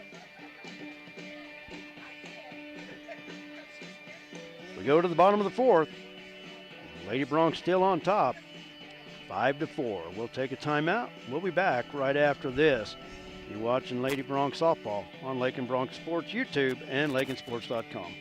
We go to the bottom of the fourth. Lady Bronx still on top, 5-4. We'll take a timeout. We'll be back right after this. You're watching Lady Bronx Softball on Lakin Bronx Sports YouTube and LakinSports.com.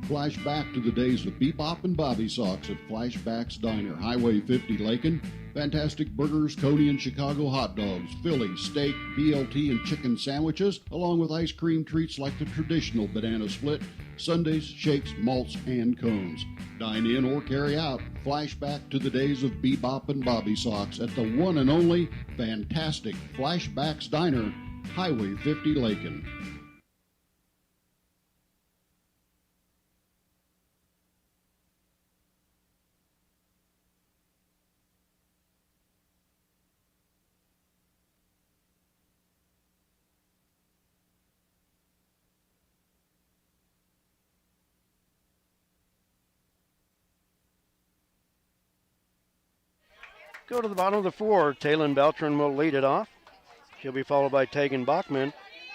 Flashback to the days of Bebop and Bobby Sox at Flashback's Diner, Highway 50, Lakin. Fantastic burgers, Coney and Chicago hot dogs, Philly, steak, BLT, and chicken sandwiches, along with ice cream treats like the traditional banana split, sundaes, shakes, malts, and cones. Dine in or carry out. Flashback to the days of Bebop and Bobby Sox at the one and only fantastic Flashback's Diner, Highway 50, Lakin. Go to the bottom of the four. Taylon Beltran will lead it off. She'll be followed by Tegan Bachman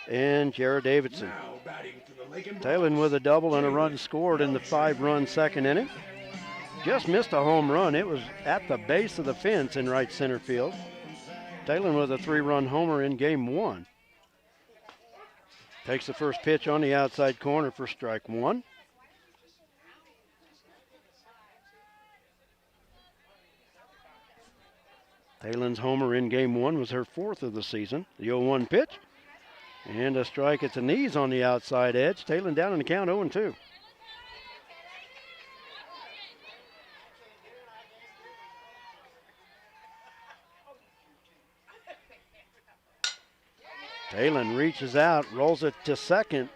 and Jared Davidson. Now batting for the Lakin Taylon with a double and a run scored in the 5-run second inning. Just missed a home run. It was at the base of the fence in right center field. Taylon with a 3-run homer in game 1. Takes the first pitch on the outside corner for strike 1. Taylon's homer in game 1 was her 4th of the season. The 0-1 pitch. And a strike at the knees on the outside edge. Taylon down in the count 0-2. Taylon reaches out, rolls it to second.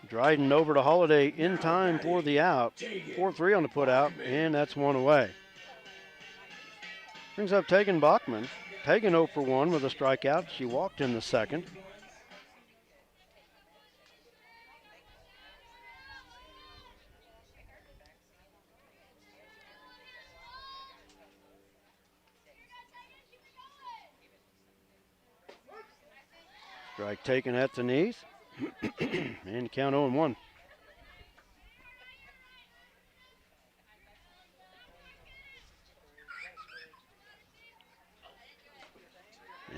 Dryden over to Holiday in time for the out. 4-3 on the put out, and that's one away. Brings up Tegan Bachman. Tegan 0 for 1 with a strikeout. She walked in the second. Strike taken at the knees. And count 0-1.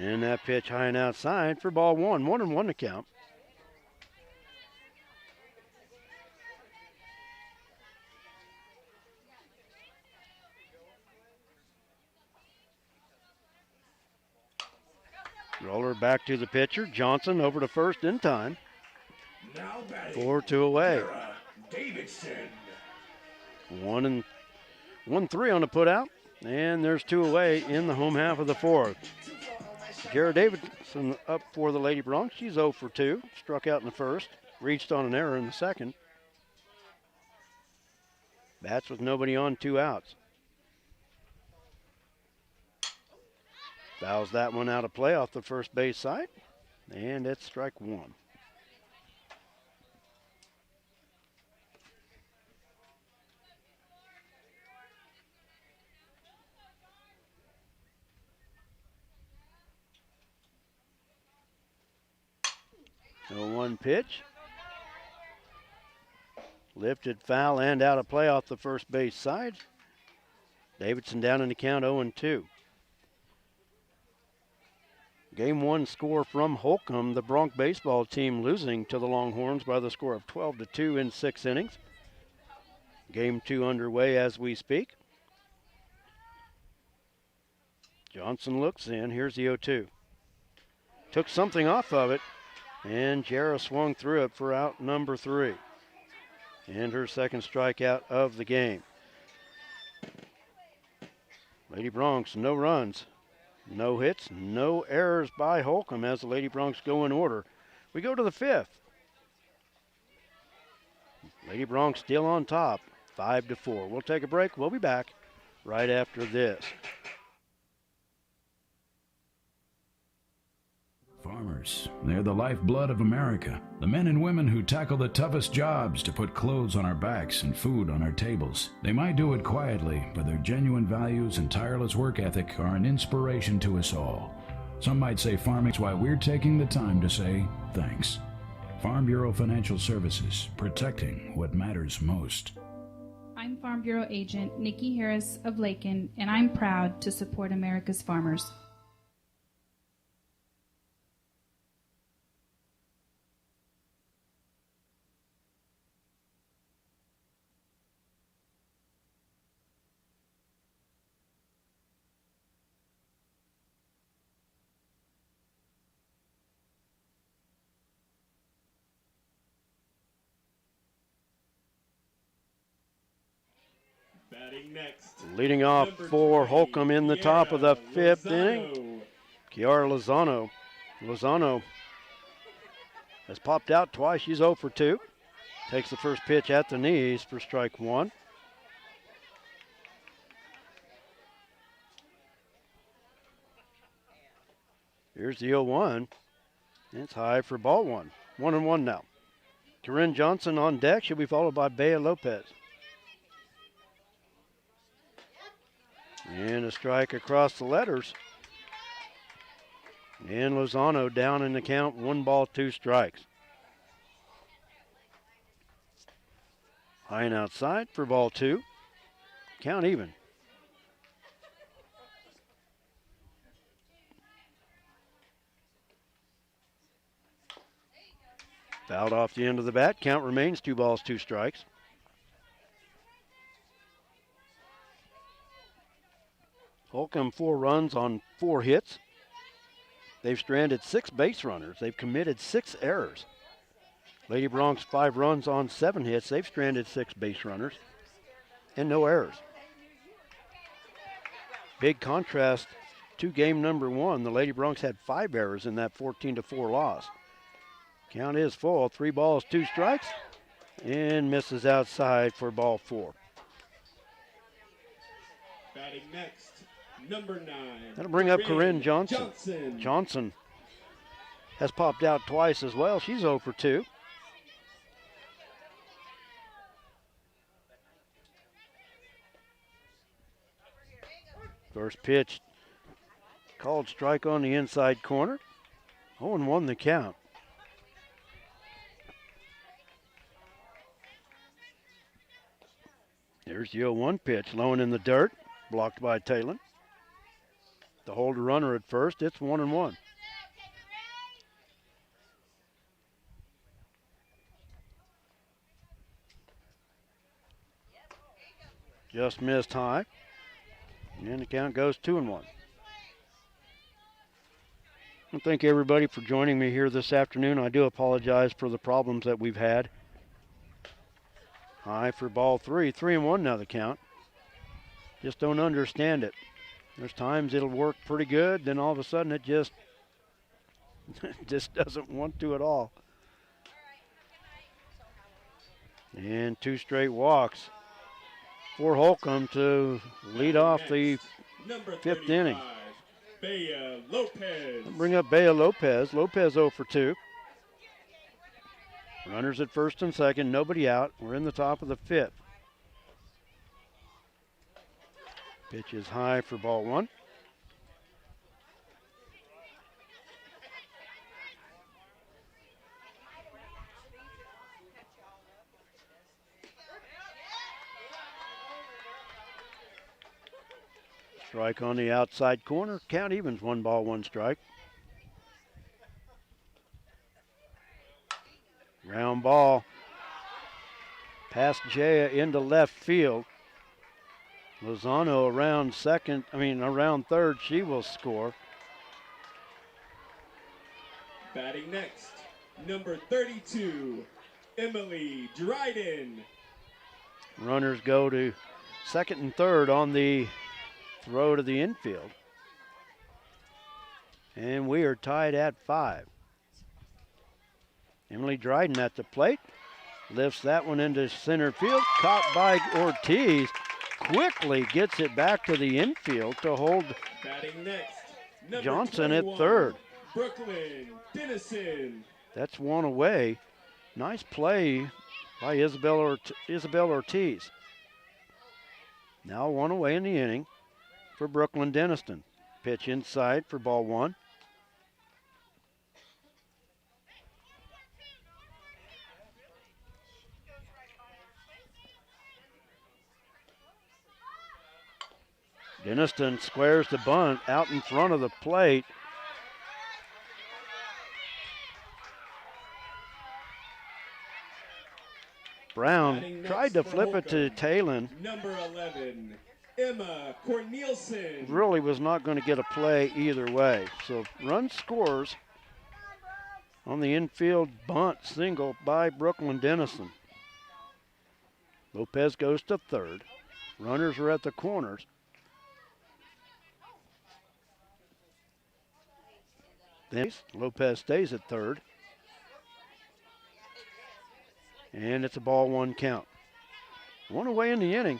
And that pitch high and outside for ball 1. 1-1 to count. Roller back to the pitcher. Johnson over to first in time. Now batting 4-2 away. Davidson. 1-3 on the put out. And there's 2 away in the home half of the 4th. Jared Davidson up for the Lady Bronx. She's 0 for 2. Struck out in the first. Reached on an error in the second. Bats with nobody on, 2 outs. Fouls that one out of play off the first base side. And it's strike 1. No 1 pitch. Lifted foul and out of play off the first base side. Davidson down in the count 0-2. Game 1 score from Holcomb, the Bronx baseball team losing to the Longhorns by the score of 12-2 in 6 innings. Game 2 underway as we speak. Johnson looks in. Here's the 0-2. Took something off of it. And Jarrah swung through it for out number 3. And her second strikeout of the game. Lady Bronx, no runs, no hits, no errors by Holcomb as the Lady Bronx go in order. We go to the 5th. Lady Bronx still on top, 5-4. We'll take a break. We'll be back right after this. Farmers, they're the lifeblood of America. The men and women who tackle the toughest jobs to put clothes on our backs and food on our tables. They might do it quietly, but their genuine values and tireless work ethic are an inspiration to us all. Some might say farming's why we're taking the time to say thanks. Farm Bureau Financial Services, protecting what matters most. I'm Farm Bureau Agent Nikki Harris of Lakin, and I'm proud to support America's farmers. Batting next. Leading off for Holcomb in the top of the fifth inning, Kiara Lozano. Lozano has popped out twice. She's 0 for 2. Takes the first pitch at the knees for strike one. Here's the 0-1. It's high for ball one. 1-1 now. Corinne Johnson on deck. She'll be followed by Bea Lopez. And a strike across the letters. And Lozano down in the count, 1 ball, 2 strikes. High and outside for ball 2. Count even. Fouled off the end of the bat. Count remains 2 balls, 2 strikes. Holcomb 4 runs on 4 hits. They've stranded 6 base runners. They've committed 6 errors. Lady Bronx 5 runs on 7 hits. They've stranded 6 base runners and no errors. Big contrast to game number 1. The Lady Bronx had 5 errors in that 14-4 loss. Count is full. 3 balls, 2 strikes, and misses outside for ball 4. Batting next, number 9. That'll bring up Corinne Johnson. Johnson has popped out twice as well. She's 0 for 2. First pitch called strike on the inside corner. 0-1 the count. There's the 0-1 pitch, low and in the dirt, blocked by Talon. To hold a runner at first, it's 1-1. Just missed high, and the count goes 2-1. Well, thank you everybody for joining me here this afternoon. I do apologize for the problems that we've had. High for ball 3, 3-1 now the count. Just don't understand it. There's times it'll work pretty good, then all of a sudden it just doesn't want to at all. And 2 straight walks for Holcomb to lead off the 5th inning. Bea Lopez. Bring up Bea Lopez. Lopez 0 for 2. Runners at first and second, nobody out. We're in the top of the 5th. Pitch is high for ball 1. Strike on the outside corner. Count evens, 1 ball, 1 strike. Ground ball past Jaya into left field. Lozano around third, she will score. Batting next, number 32, Emily Dryden. Runners go to second and third on the throw to the infield. And we are tied at 5. Emily Dryden at the plate. Lifts that one into center field. Caught by Ortiz. Quickly gets it back to the infield to hold Batting next, Johnson at third. Brooklyn Dennison. That's 1 away. Nice play by Isabel Ortiz. Now 1 away in the inning for Brooklyn Dennison. Pitch inside for ball 1. Denniston squares the bunt out in front of the plate. Brown tried to flip it to Talon. Number 11, Emma Cornelison. Really was not going to get a play either way. So run scores on the infield bunt single by Brooklyn Denison. Lopez goes to third. Runners are at the corners. Then Lopez stays at third. And it's a ball one count. One away in the inning.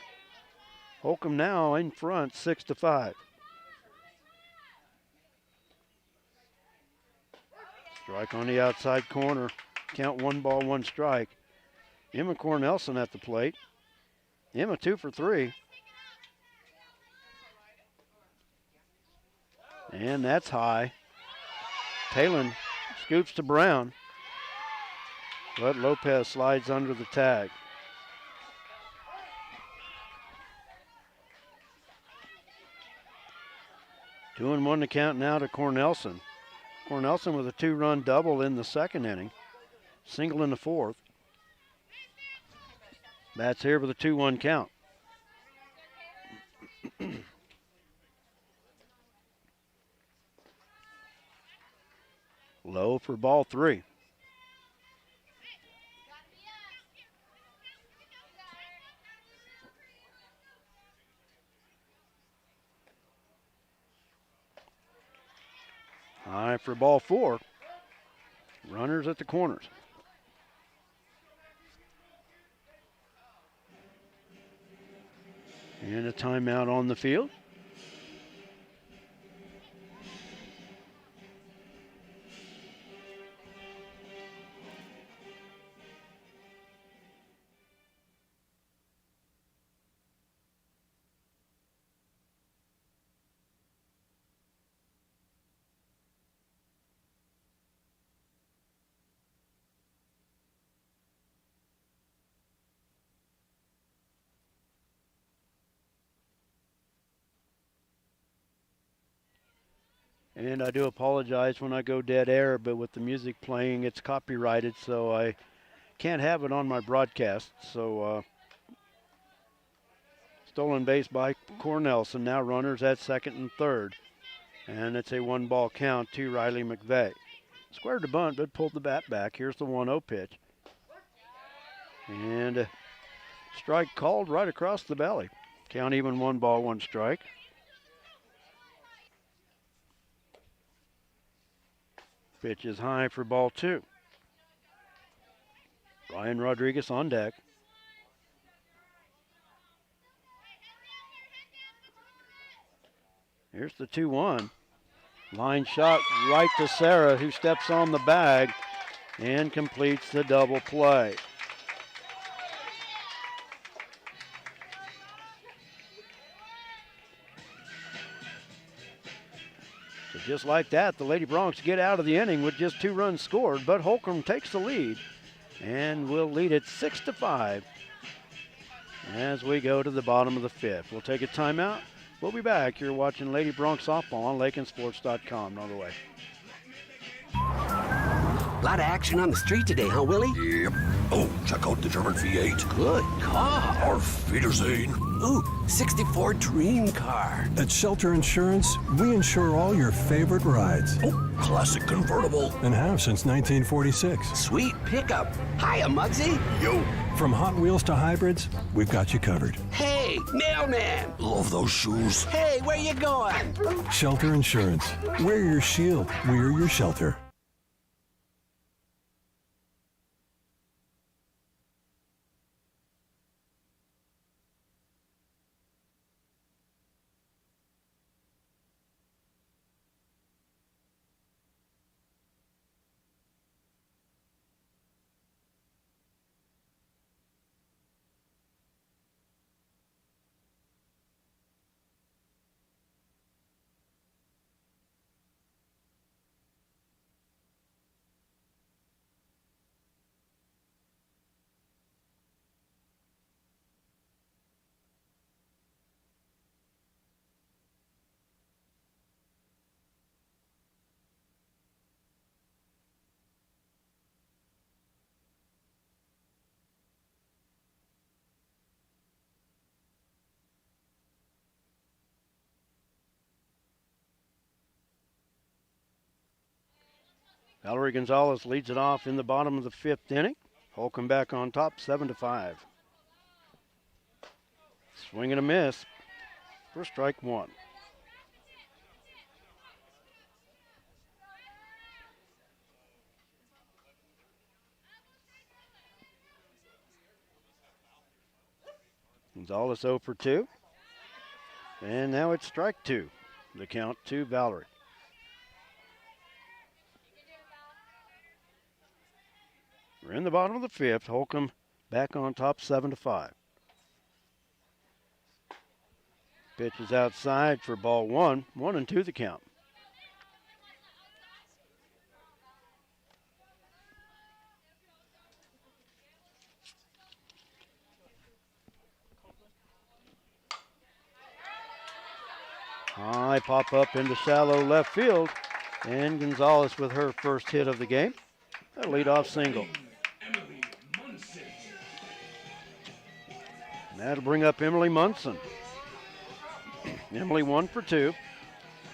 Holcomb now in front, 6-5. Strike on the outside corner. Count 1 ball, 1 strike. Emma Cornelson at the plate. Emma 2 for 3. And that's high. Talon scoops to Brown, but Lopez slides under the tag. Two and one to count now to Cornelson. Cornelson with a 2-run double in the second inning. Single in the fourth. That's here with a 2-1 count. Low for ball 3. High for ball 4. Runners at the corners. And a timeout on the field. And I do apologize when I go dead air, but with the music playing, it's copyrighted, so I can't have it on my broadcast. So, stolen base by Cornelson. Now runners at second and third. And it's a 1-ball count to Riley McVeigh. Squared the bunt, but pulled the bat back. Here's the 1-0 pitch. And a strike called right across the belly. Count even, 1 ball, 1 strike. Pitch is high for ball 2. Ryan Rodriguez on deck. Here's the 2-1. Line shot right to Sarah, who steps on the bag and completes the double play. So just like that, the Lady Broncs get out of the inning with just 2 runs scored, but Holcomb takes the lead and will lead it 6-5 as we go to the bottom of the 5th. We'll take a timeout. We'll be back. You're watching Lady Broncs Softball on LakinSports.com. Not away. A lot of action on the street today, huh, Willie? Yep. Oh, check out the German V8. Good car. Auf Wiedersehen. Ooh, 64 dream car. At Shelter Insurance, we insure all your favorite rides. Oh, classic convertible. And have since 1946. Sweet pickup. Hiya, Muggsy. Yo. From Hot Wheels to hybrids, we've got you covered. Hey, mailman. Love those shoes. Hey, where you going? Shelter Insurance. We're your shield. We're your shelter. Valerie Gonzalez leads it off in the bottom of the 5th inning. Holcomb back on top, 7-5. Swing and a miss for strike one. Gonzalez 0 for 2. And now it's strike two. The count to Valerie. We're in the bottom of the 5th. Holcomb back on top, 7-5. Pitch is outside for ball one. 1-2 the count. High pop up into shallow left field. And Gonzalez with her first hit of the game. A leadoff single. And that'll bring up Emily Munson. Emily 1 for 2.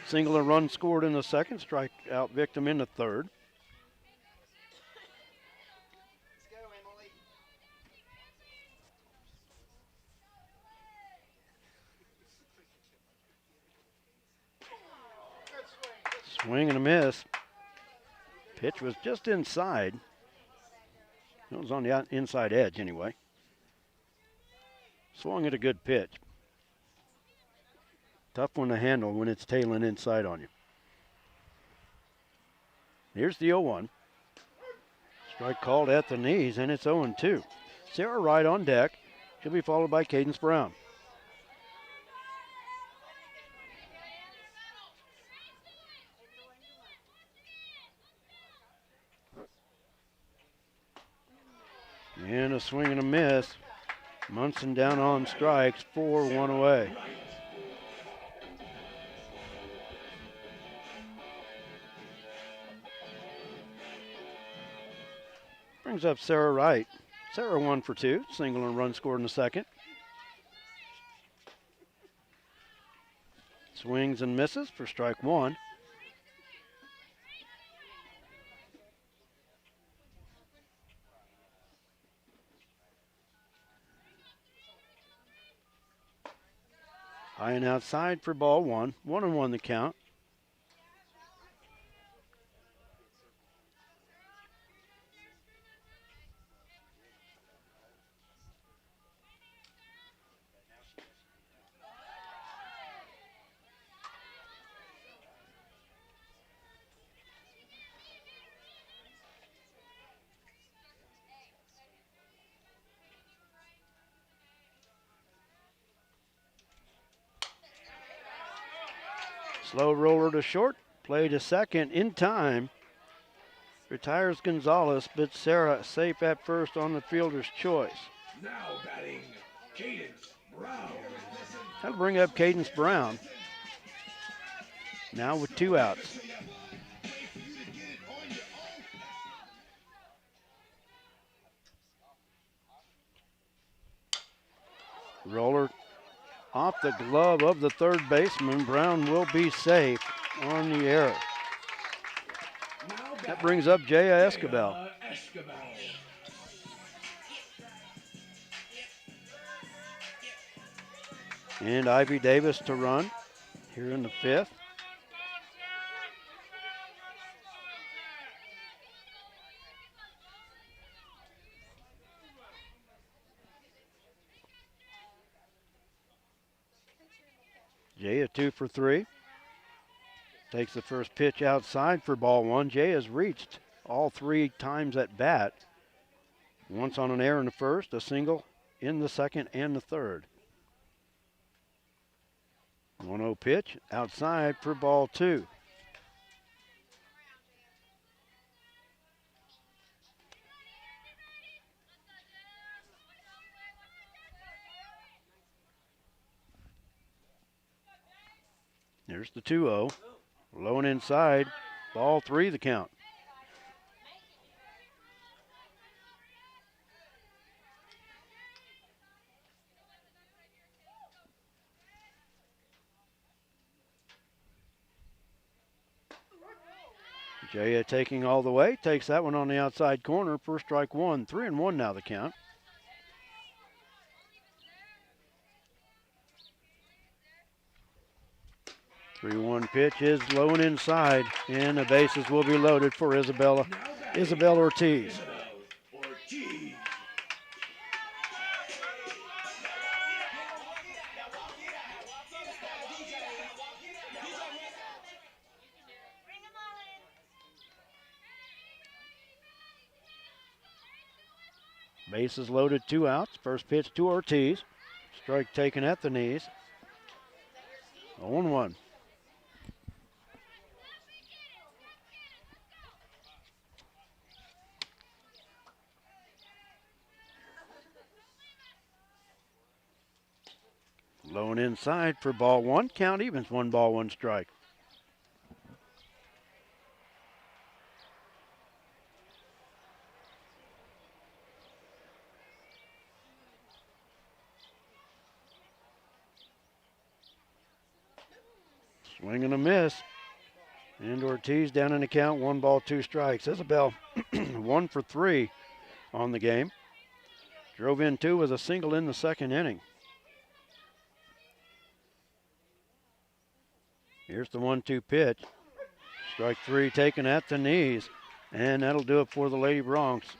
Single and run scored in the second. Strikeout victim in the third. Swing and a miss. Pitch was just inside. It was on the inside edge anyway. Swung at a good pitch. Tough one to handle when it's tailing inside on you. Here's the 0-1. Strike called at the knees, and it's 0-2. Sarah Wright on deck. She'll be followed by Cadence Brown. And a swing and a miss. Munson down on strikes, 4-1 away. Brings up Sarah Wright. Sarah 1 for 2, single and run scored in the second. Swings and misses for strike one. High and outside for ball one. 1-1 the count. Slow roller to short, play to second in time. Retires Gonzalez, but Sarah safe at first on the fielder's choice. Now batting, Cadence Brown. That'll bring up Cadence Brown. Now with 2 outs. Roller off the glove of the third baseman. Brown will be safe on the error. That brings up Jaya Escobar. And Ivy Davis to run here in the 5th. Jaya 2 for 3. Takes the first pitch outside for ball one. Jay has reached all 3 times at bat. Once on an error in the first, a single in the second and the third. 1-0 pitch outside for ball two. There's the 2-0. Low and inside. Ball 3 the count. Jaya taking all the way, takes that one on the outside corner for strike one. 3-1 now the count. The 3-1 pitch is low and inside, and the bases will be loaded for Isabel Ortiz. Bases loaded, 2 outs. First pitch to Ortiz. Strike taken at the knees. 0-1. Low and inside for ball one. Count evens, 1 ball, 1 strike. Swing and a miss. And Ortiz down in the count, 1 ball, 2 strikes. Isabel 1 for 3 on the game. Drove in 2 with a single in the second inning. Here's the 1-2 pitch. Strike 3 taken at the knees. And that'll do it for the Lady Broncs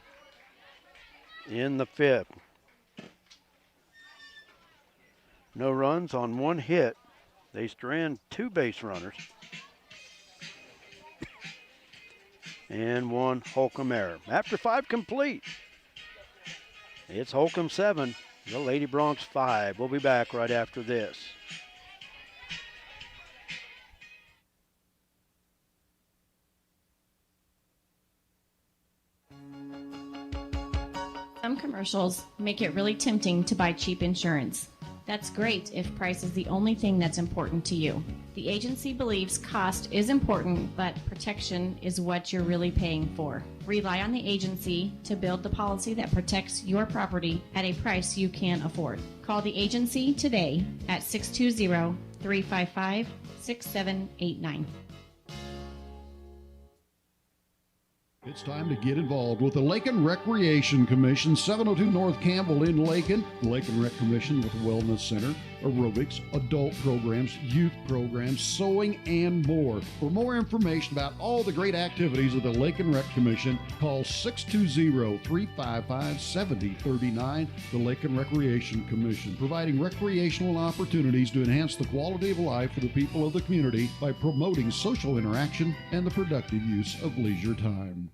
in the 5th. No runs on 1 hit. They strand 2 base runners. And 1 Holcomb error. After 5 complete, it's Holcomb 7, the Lady Broncs 5. We'll be back right after this. Some commercials make it really tempting to buy cheap insurance. That's great if price is the only thing that's important to you. The agency believes cost is important, but protection is what you're really paying for. Rely on the agency to build the policy that protects your property at a price you can afford. Call the agency today at 620-355-6789. It's time to get involved with the Lakin Recreation Commission, 702 North Campbell in Lakin. The Lakin Rec Commission with a wellness center, aerobics, adult programs, youth programs, sewing, and more. For more information about all the great activities of the Lakin Rec Commission, call 620-355-7039. The Lakin Recreation Commission, providing recreational opportunities to enhance the quality of life for the people of the community by promoting social interaction and the productive use of leisure time.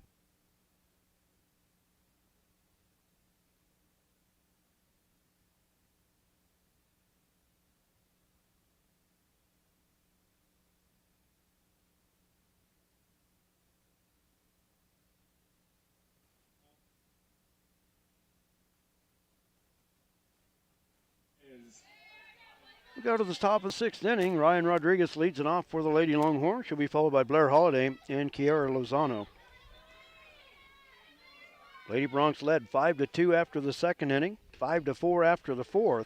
We go to the top of the 6th inning. Ryan Rodriguez leads it off for the Lady Longhorns. She'll be followed by Blair Holliday and Kiara Lozano. Lady Broncs led 5-2 after the 2nd inning, 5-4 after the 4th.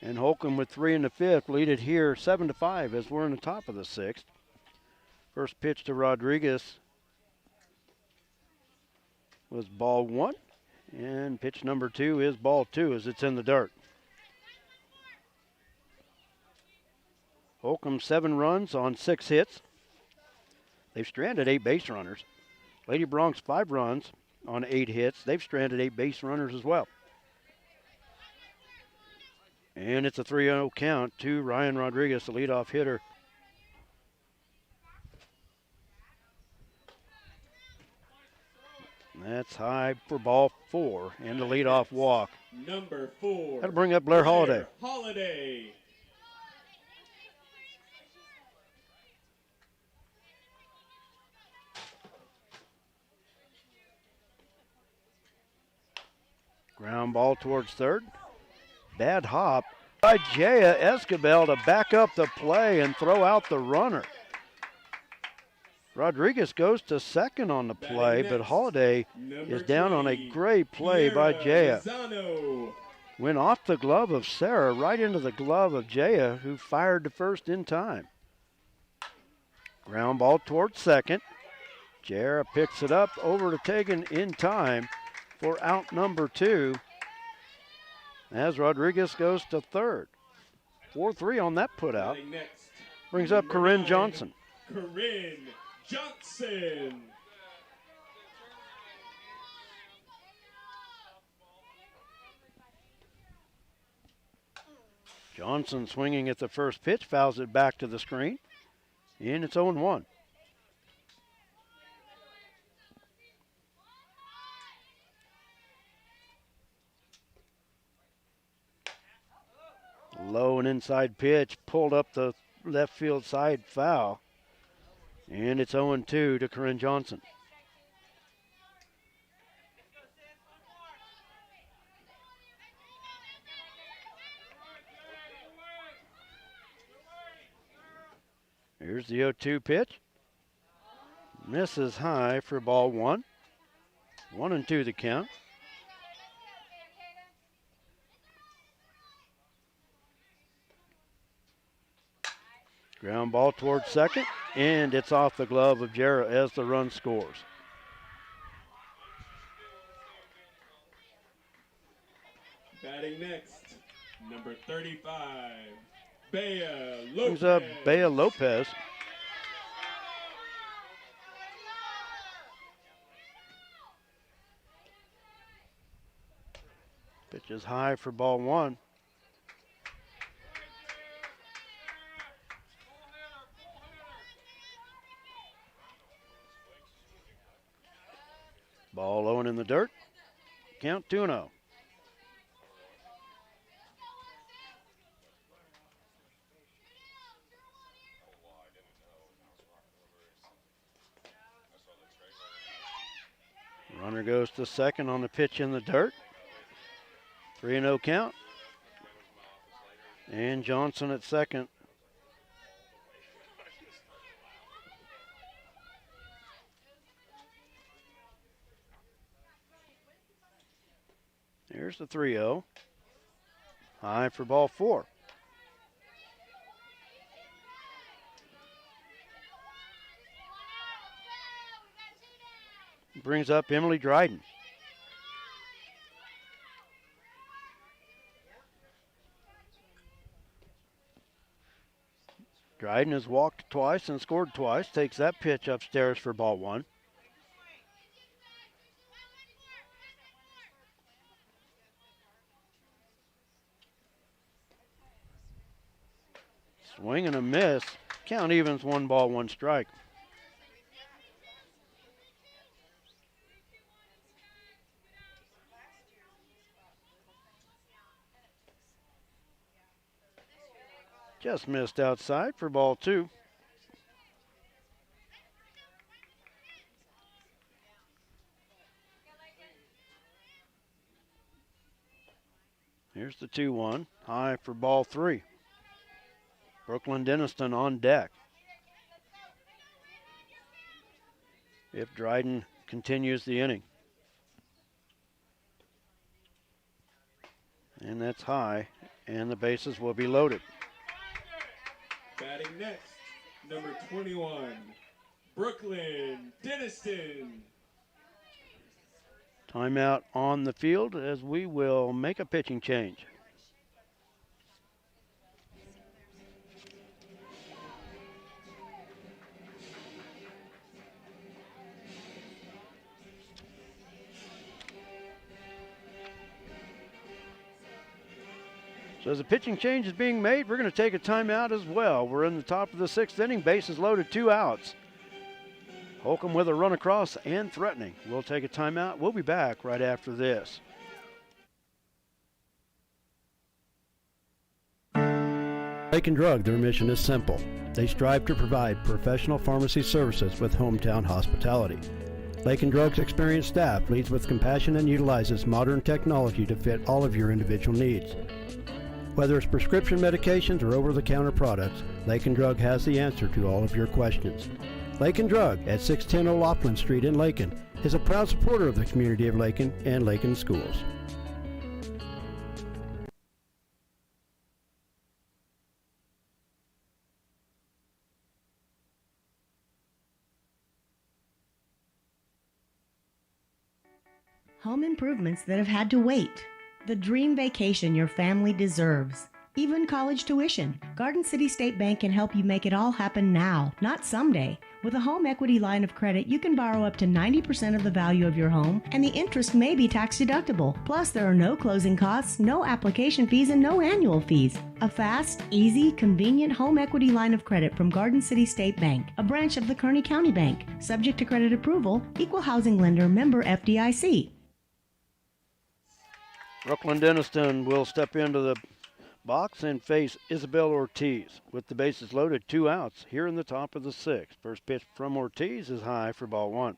And Holcomb with 3 in the 5th lead it here 7-5 as we're in the top of the 6th. First pitch to Rodriguez was ball 1. And pitch number 2 is ball 2 as it's in the dirt. Holcomb 7 runs on 6 hits. They've stranded 8 base runners. Lady Broncs 5 runs on 8 hits. They've stranded 8 base runners as well. And it's a 3-0 count to Ryan Rodriguez, the leadoff hitter. That's high for ball 4 and the leadoff walk. Number 4. That'll bring up Blair Holliday. Holliday. Ground ball towards third. Bad hop by Jaya Escabel to back up the play and throw out the runner. Rodriguez goes to second on the play, but Holliday is down on a great play by Jaya. Went off the glove of Sarah, right into the glove of Jaya, who fired to first in time. Ground ball towards second. Jara picks it up over to Tegan in time for out number 2 as Rodriguez goes to third. 4-3 on that put out. Brings up Corinne Johnson. Corinne Johnson. Johnson swinging at the first pitch, fouls it back to the screen, and it's 0-1. Low and inside pitch, pulled up the left field side, foul, and it's 0-2 to Corinne Johnson. Here's the 0-2 pitch. Misses high for ball 1. 1-2 the count. Ground ball towards second, and it's off the glove of Jarrah as the run scores. Batting next, number 35, Bea Lopez. Brings up Bea Lopez. Pitch is high for ball 1. Ball low and in the dirt. Count 2-0. Runner goes to second on the pitch in the dirt. 3-0 count. And Johnson at second. Here's the 3-0. High for ball 4. Brings up Emily Dryden. Dryden has walked twice and scored twice. Takes that pitch upstairs for ball 1. Swing and a miss. Count evens, 1 ball, 1 strike. Just missed outside for ball 2. Here's the 2-1. High for ball 3. Brooklyn Denniston on deck. If Dryden continues the inning. And that's high, and the bases will be loaded. Batting next, number 21, Brooklyn Denniston. Timeout on the field as we will make a pitching change. So as a pitching change is being made, we're going to take a timeout as well. We're in the top of the 6th inning. Bases loaded, 2 outs. Holcomb with a run across and threatening. We'll take a timeout. We'll be back right after this. Lakin Drug, their mission is simple. They strive to provide professional pharmacy services with hometown hospitality. Lakin Drug's experienced staff leads with compassion and utilizes modern technology to fit all of your individual needs. Whether it's prescription medications or over-the-counter products, Lakin Drug has the answer to all of your questions. Lakin Drug at 610 O'Loughlin Street in Lakin is a proud supporter of the community of Lakin and Lakin schools. Home improvements that have had to wait. The dream vacation your family deserves. Even college tuition. Garden City State Bank can help you make it all happen now, not someday. With a home equity line of credit, you can borrow up to 90% of the value of your home, and the interest may be tax deductible. Plus, there are no closing costs, no application fees, and no annual fees. A fast, easy, convenient home equity line of credit from Garden City State Bank, a branch of the Kearney County Bank. Subject to credit approval, equal housing lender, member FDIC. Brooklyn Denniston will step into the box and face Isabel Ortiz. With the bases loaded, 2 outs here in the top of the 6th. First pitch from Ortiz is high for ball 1.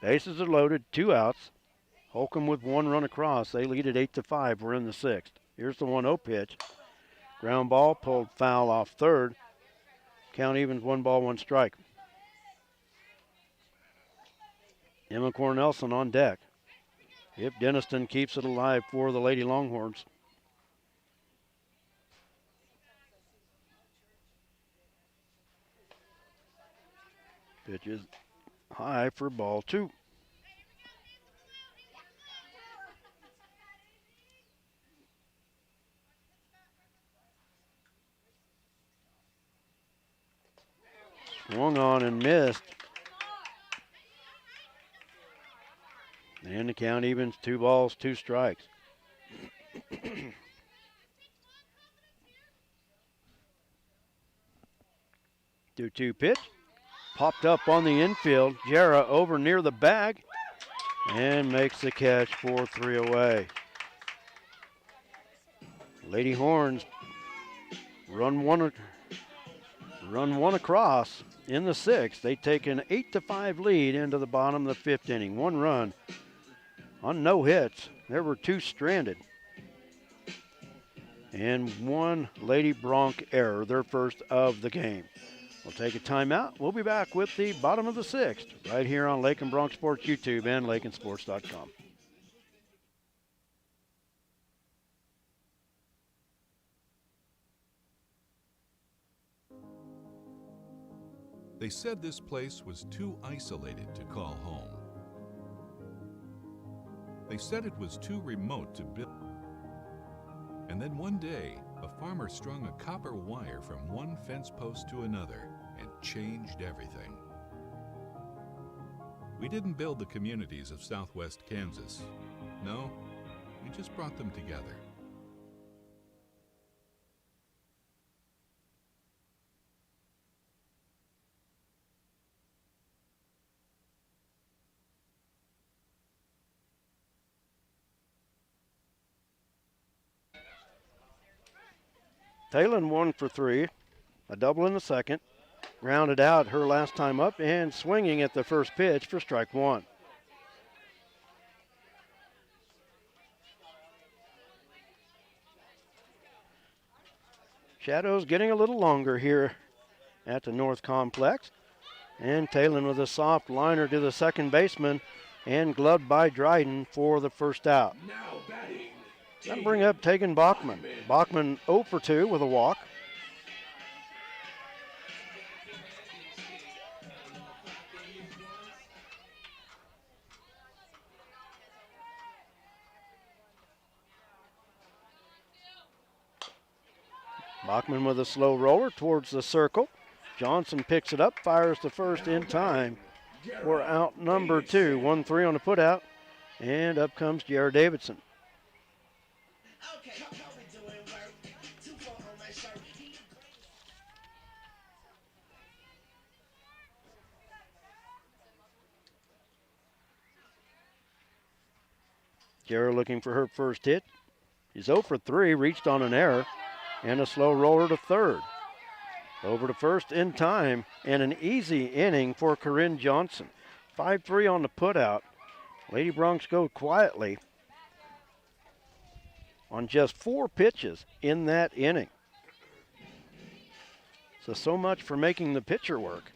Bases are loaded, 2 outs. Holcomb with 1 run across. They lead at 8-5. We're in the 6th. Here's the 1-0 pitch. Ground ball pulled foul off third. Count evens, 1 ball, 1 strike. Emma Cornelson on deck. If Denniston keeps it alive for the Lady Longhorns. Pitch is high for ball 2. Swung on and missed. And the count evens, 2 balls, 2 strikes. 2-2 pitch. Popped up on the infield. Jarrah over near the bag and makes the catch for 3 away. Lady Horns run one across in the 6th. They take an 8-5 lead into the bottom of the 5th inning. 1 run on no hits. There were 2 stranded. And 1 Lady Bronc error, their first of the game. We'll take a timeout. We'll be back with the bottom of the 6th right here on Lakin Bronc Sports YouTube and LakinSports.com. They said this place was too isolated to call home. They said it was too remote to build. And then one day, a farmer strung a copper wire from one fence post to another and changed everything. We didn't build the communities of southwest Kansas. No, we just brought them together. Talon 1 for 3, a double in the 2nd, grounded out her last time up and swinging at the first pitch for strike 1. Shadows getting a little longer here at the North Complex, and Talon with a soft liner to the second baseman and gloved by Dryden for the first out. Now batting. That'll bring up Tegan Bachman. Bachman 0 for 2 with a walk. Bachman with a slow roller towards the circle. Johnson picks it up, fires the first in time. We're out number 2. 1-3 on the putout, and up comes Jared Davidson. Jarrah looking for her first hit. He's 0 for 3, reached on an error, and a slow roller to third. Over to first in time, and an easy inning for Corinne Johnson. 5-3 on the putout. Lady Broncs go quietly on just 4 pitches in that inning. So much for making the pitcher work.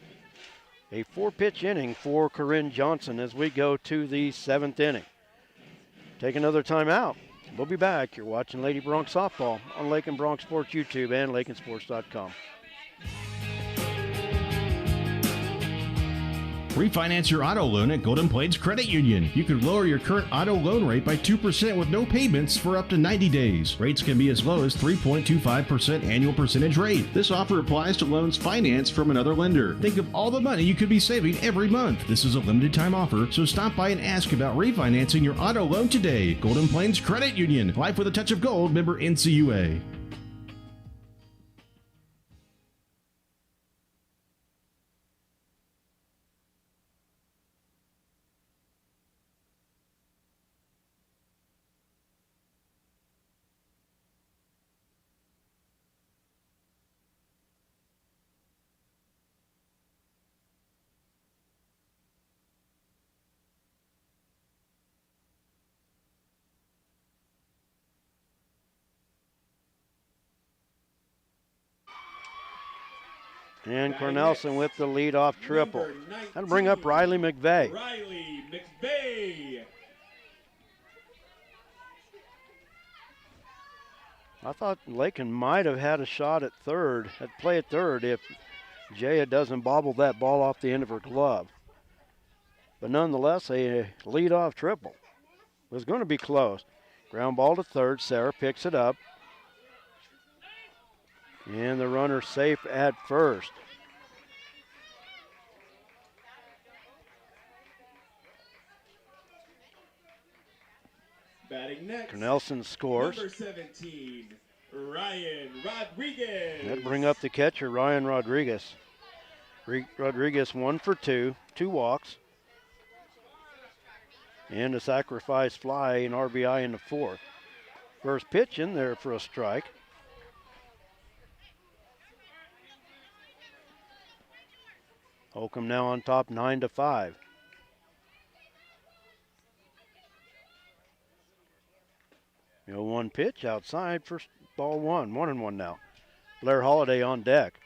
A 4-pitch inning for Corinne Johnson as we go to the 7th inning. Take another timeout. We'll be back. You're watching Lady Bronc Softball on Lakin Bronc Sports YouTube and LakinSports.com. Refinance your auto loan at Golden Plains Credit Union. You could lower your current auto loan rate by 2% with no payments for up to 90 days. Rates can be as low as 3.25% annual percentage rate. This offer applies to loans financed from another lender. Think of all the money you could be saving every month. This is a limited time offer, so stop by and ask about refinancing your auto loan today. Golden Plains Credit Union. Life with a touch of gold. Member NCUA. And Cornelison with the leadoff triple. That'll bring up Riley McVeigh. Riley McVeigh. I thought Lakin might have had a shot at third, at play at third, if Jaya doesn't bobble that ball off the end of her glove. But nonetheless, a leadoff triple. It was going to be close. Ground ball to third. Sarah picks it up. And the runner safe at first. Batting next. Cornelison scores. Number 17, Ryan Rodriguez. That'll bring up the catcher, Ryan Rodriguez. Rodriguez 1 for 2, 2 walks. And a sacrifice fly, an RBI in the fourth. First pitch in there for a strike. Holcomb now on top 9-5. One pitch outside for ball one. 1-1 now. Blair Holliday on deck.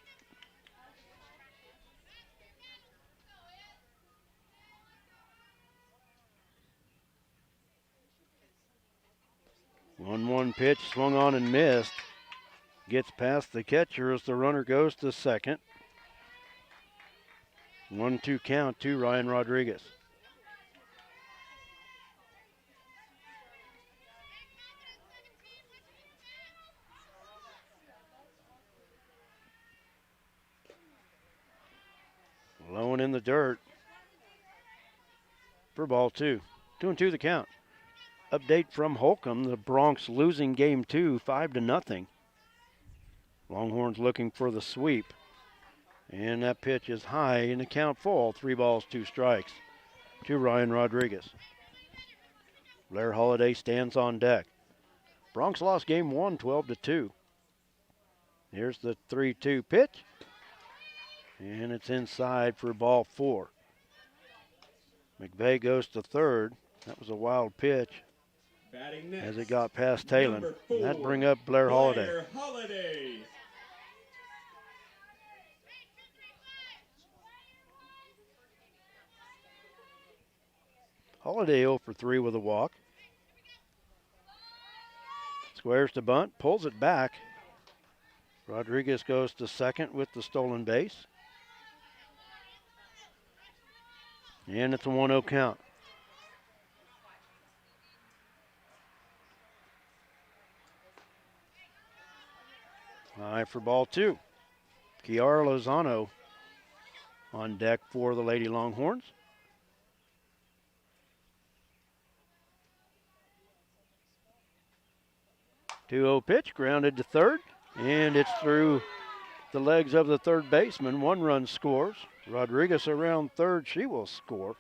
One pitch swung on and missed. Gets past the catcher as the runner goes to second. 1-2 count to Ryan Rodriguez. Low and in the dirt for ball two. 2-2 the count. Update from Holcomb, the Bronx losing game 2, 5-0. Longhorns looking for the sweep. And that pitch is high in the count full. 3 balls, 2 strikes to Ryan Rodriguez. Blair Holliday stands on deck. Bronx lost game 1, 12-2. Here's the 3-2 pitch. And it's inside for ball 4. McVeigh goes to third. That was a wild pitch as it got past Talon. That'd bring up Blair Holliday. Holliday 0 for 3 with a walk. Squares to bunt, pulls it back. Rodriguez goes to second with the stolen base. And it's a 1-0 count. High for ball 2. Kiara Lozano on deck for the Lady Longhorns. 2-0 pitch, grounded to third, and it's through the legs of the third baseman. 1 run scores. Rodriguez around third, she will score.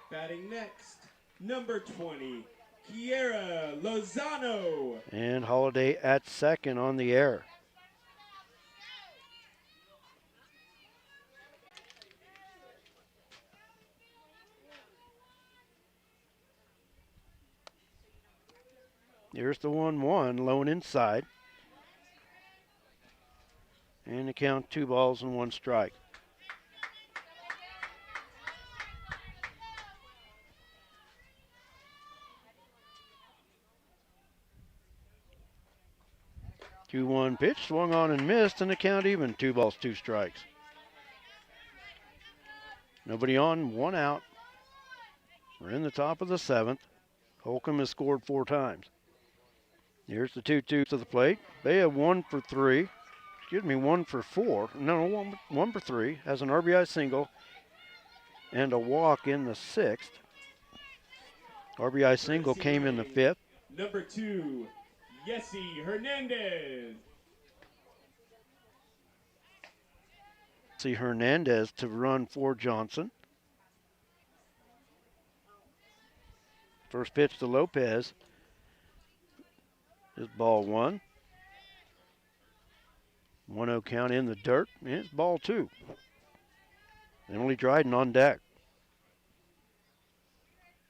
Batting next, number 20, Kiara Lozano. And Holliday at second on the air. Here's the 1-1, low and inside. And the count 2 balls and 1 strike. Two 2-1 pitch, swung on and missed, and the count even. 2 balls, 2 strikes. Nobody on, 1 out. We're in the top of the 7th. Holcomb has scored 4 times. Here's the 2-2 to the plate. They have 1 for 3. Excuse me, 1 for 4. No, 1 for 3. Has an RBI single and a walk in the 6th. RBI single came in the 5th. Number 2, Yesy Hernandez. See Hernandez to run for Johnson. First pitch to Lopez is ball 1. 1-0 count in the dirt. And it's ball 2. Emily Dryden on deck.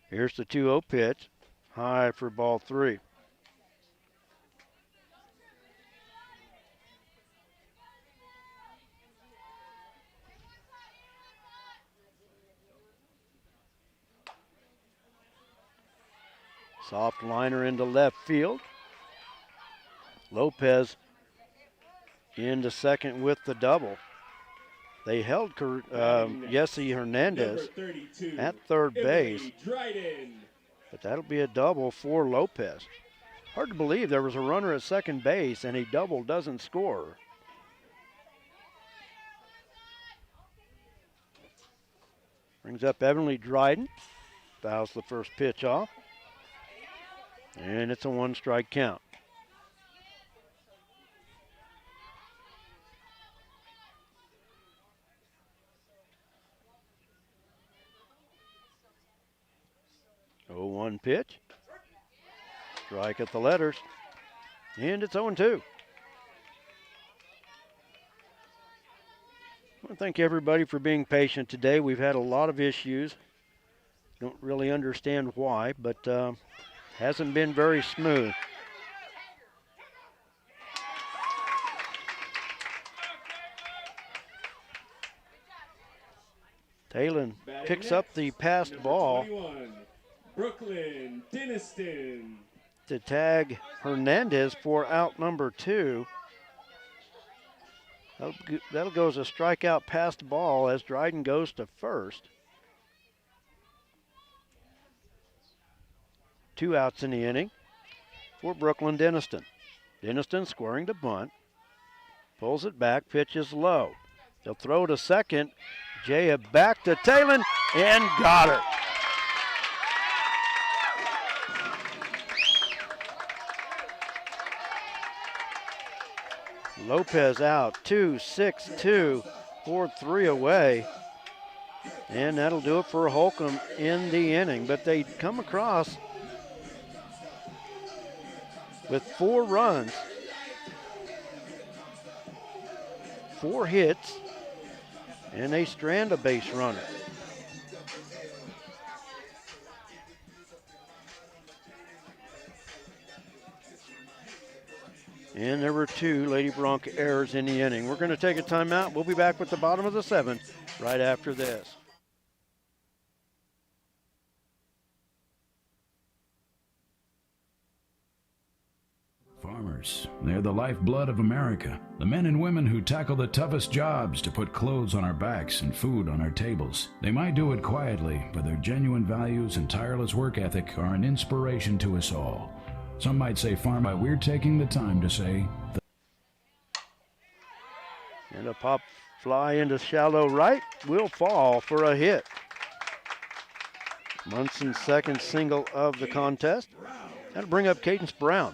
Here's the 2-0 pitch. High for ball 3. Soft liner into left field. Lopez into second with the double. They held Yesy Hernandez at third base. But that'll be a double for Lopez. Hard to believe there was a runner at second base and a double doesn't score. Brings up Emily Dryden. Fouls the first pitch off. And it's a 1-strike count. Oh, 1 pitch. Strike at the letters. And it's 0-2. I want to thank everybody for being patient today. We've had a lot of issues. Don't really understand why, but hasn't been very smooth. Talon picks up the passed ball. 21, Brooklyn Denniston. To tag Hernandez for out number 2. That'll go as a strikeout passed ball as Dryden goes to first. 2 outs in the inning for Brooklyn Denniston. Denniston squaring to bunt. Pulls it back, pitches low. They'll throw to second. Jaya back to Talon and got her. Lopez out, 2-6-2, 4-3 away. And that'll do it for Holcomb in the inning. But they come across with 4 runs, 4 hits, and they strand a base runner. And there were 2 Lady Bronc errors in the inning. We're going to take a timeout. We'll be back with the bottom of the 7th right after this. Farmers, they're the lifeblood of America. The men and women who tackle the toughest jobs to put clothes on our backs and food on our tables. They might do it quietly, but their genuine values and tireless work ethic are an inspiration to us all. Some might say farm, but we're taking the time to say. And a pop fly into shallow right will fall for a hit. Munson's second single of the contest. That'll bring up Cadence Brown.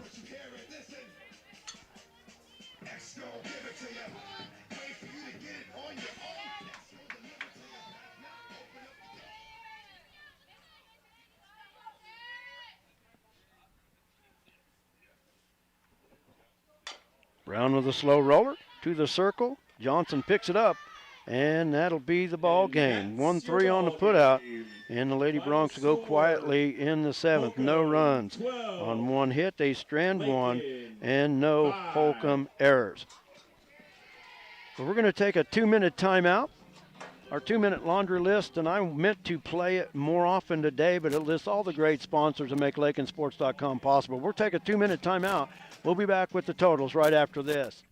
Brown with a slow roller to the circle. Johnson picks it up, and that'll be the ball game. 1-3 on the putout, and the Lady Broncs go quietly in the 7th. No runs on 1 hit. They strand 1, and no Holcomb errors. So we're going to take a 2-minute timeout. Our 2-minute laundry list, and I meant to play it more often today, but it lists all the great sponsors that make LakinSports.com possible. We'll take a 2-minute timeout. We'll be back with the totals right after this.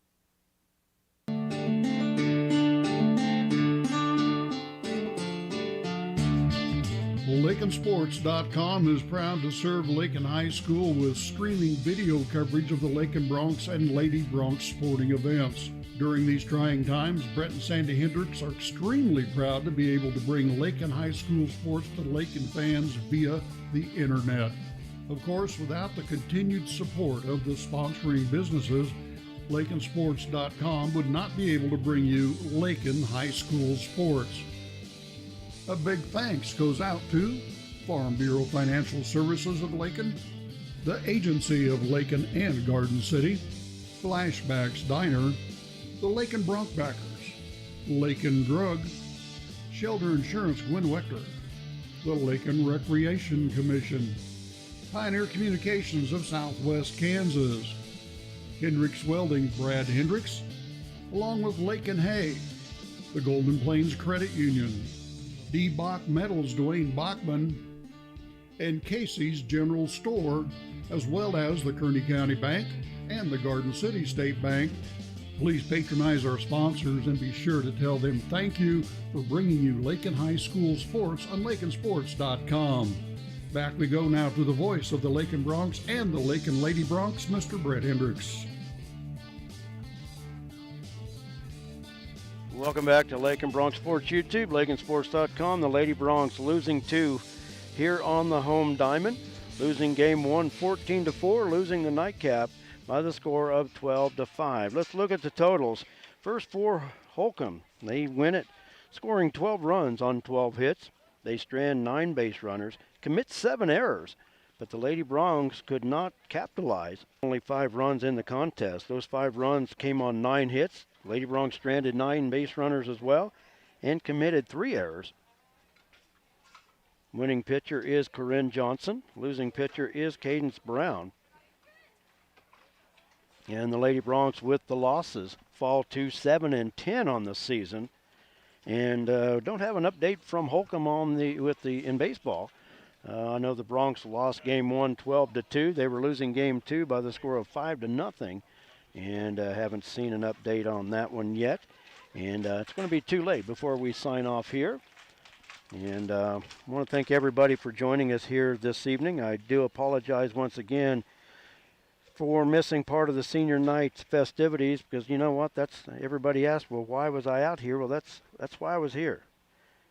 LakinSports.com is proud to serve Lakin High School with streaming video coverage of the Lakin Bronx and Lady Bronx sporting events. During these trying times, Brett and Sandy Hendricks are extremely proud to be able to bring Lakin High School sports to Lakin fans via the internet. Of course, without the continued support of the sponsoring businesses, LakinSports.com would not be able to bring you Lakin High School sports. A big thanks goes out to Farm Bureau Financial Services of Lakin, the Agency of Lakin and Garden City, Flashbacks Diner, the Lakin Bronkbackers, Lakin Drug, Shelter Insurance Gwen Wechter, the Lakin Recreation Commission, Pioneer Communications of Southwest Kansas, Hendricks Welding Brad Hendricks, along with Lakin Hay, the Golden Plains Credit Union, D. Bach Metals Dwayne Bachman, and Casey's General Store, as well as the Kearney County Bank and the Garden City State Bank. Please patronize our sponsors and be sure to tell them thank you for bringing you Lakin High School sports on LakinSports.com. Back we go now to the voice of the Lakin Bronx and the Lakin Lady Bronx, Mr. Brett Hendricks. Welcome back to Lakin Bronx Sports YouTube, LakinSports.com. The Lady Bronx losing 2 here on the home diamond. Losing game 1 14-4, losing the nightcap by the score of 12-5. Let's look at the totals. First for Holcomb. They win it, scoring 12 runs on 12 hits. They strand 9 base runners, commit 7 errors, but the Lady Bronx could not capitalize. Only 5 runs in the contest. Those 5 runs came on 9 hits. Lady Bronx stranded 9 base runners as well and committed 3 errors. Winning pitcher is Corinne Johnson. Losing pitcher is Cadence Brown. And the Lady Bronx with the losses fall to 7-10 on the season. And don't have an update from Holcomb in baseball. I know the Bronx lost game 1 12-2. They were losing game 2 by the score of 5-0. And haven't seen an update on that one yet. And it's going to be too late before we sign off here. And I want to thank everybody for joining us here this evening. I do apologize once again for missing part of the senior night's festivities, because you know what? Everybody asked, well, why was I out here? Well, that's why I was here.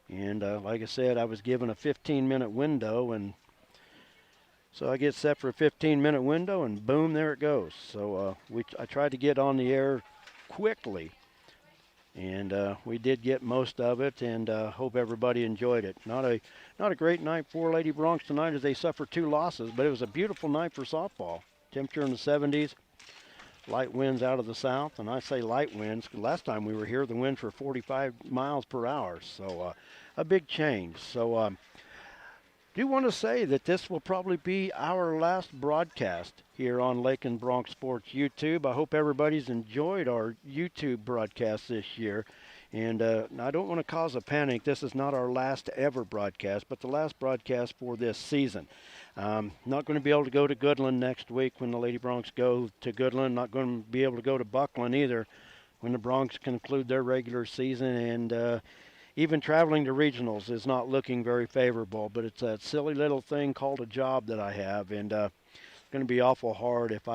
And like I said, I was given a 15-minute window, and so I get set for a 15-minute window, and boom, there it goes. So I tried to get on the air quickly, and we did get most of it, and hope everybody enjoyed it. Not a great night for Lady Bronx tonight as they suffer 2 losses, but it was a beautiful night for softball. Temperature in the 70s, light winds out of the south, and I say light winds because last time we were here, the winds were 45 miles per hour, so a big change. So do want to say that this will probably be our last broadcast here on Lakin Bronx Sports YouTube. I hope everybody's enjoyed our YouTube broadcast this year. And I don't want to cause a panic. This is not our last ever broadcast, but the last broadcast for this season. Not going to be able to go to Goodland next week when the Lady Bronx go to Goodland. Not going to be able to go to Buckland either when the Bronx conclude their regular season. And even traveling to regionals is not looking very favorable. But it's a silly little thing called a job that I have. And it's going to be awful hard if I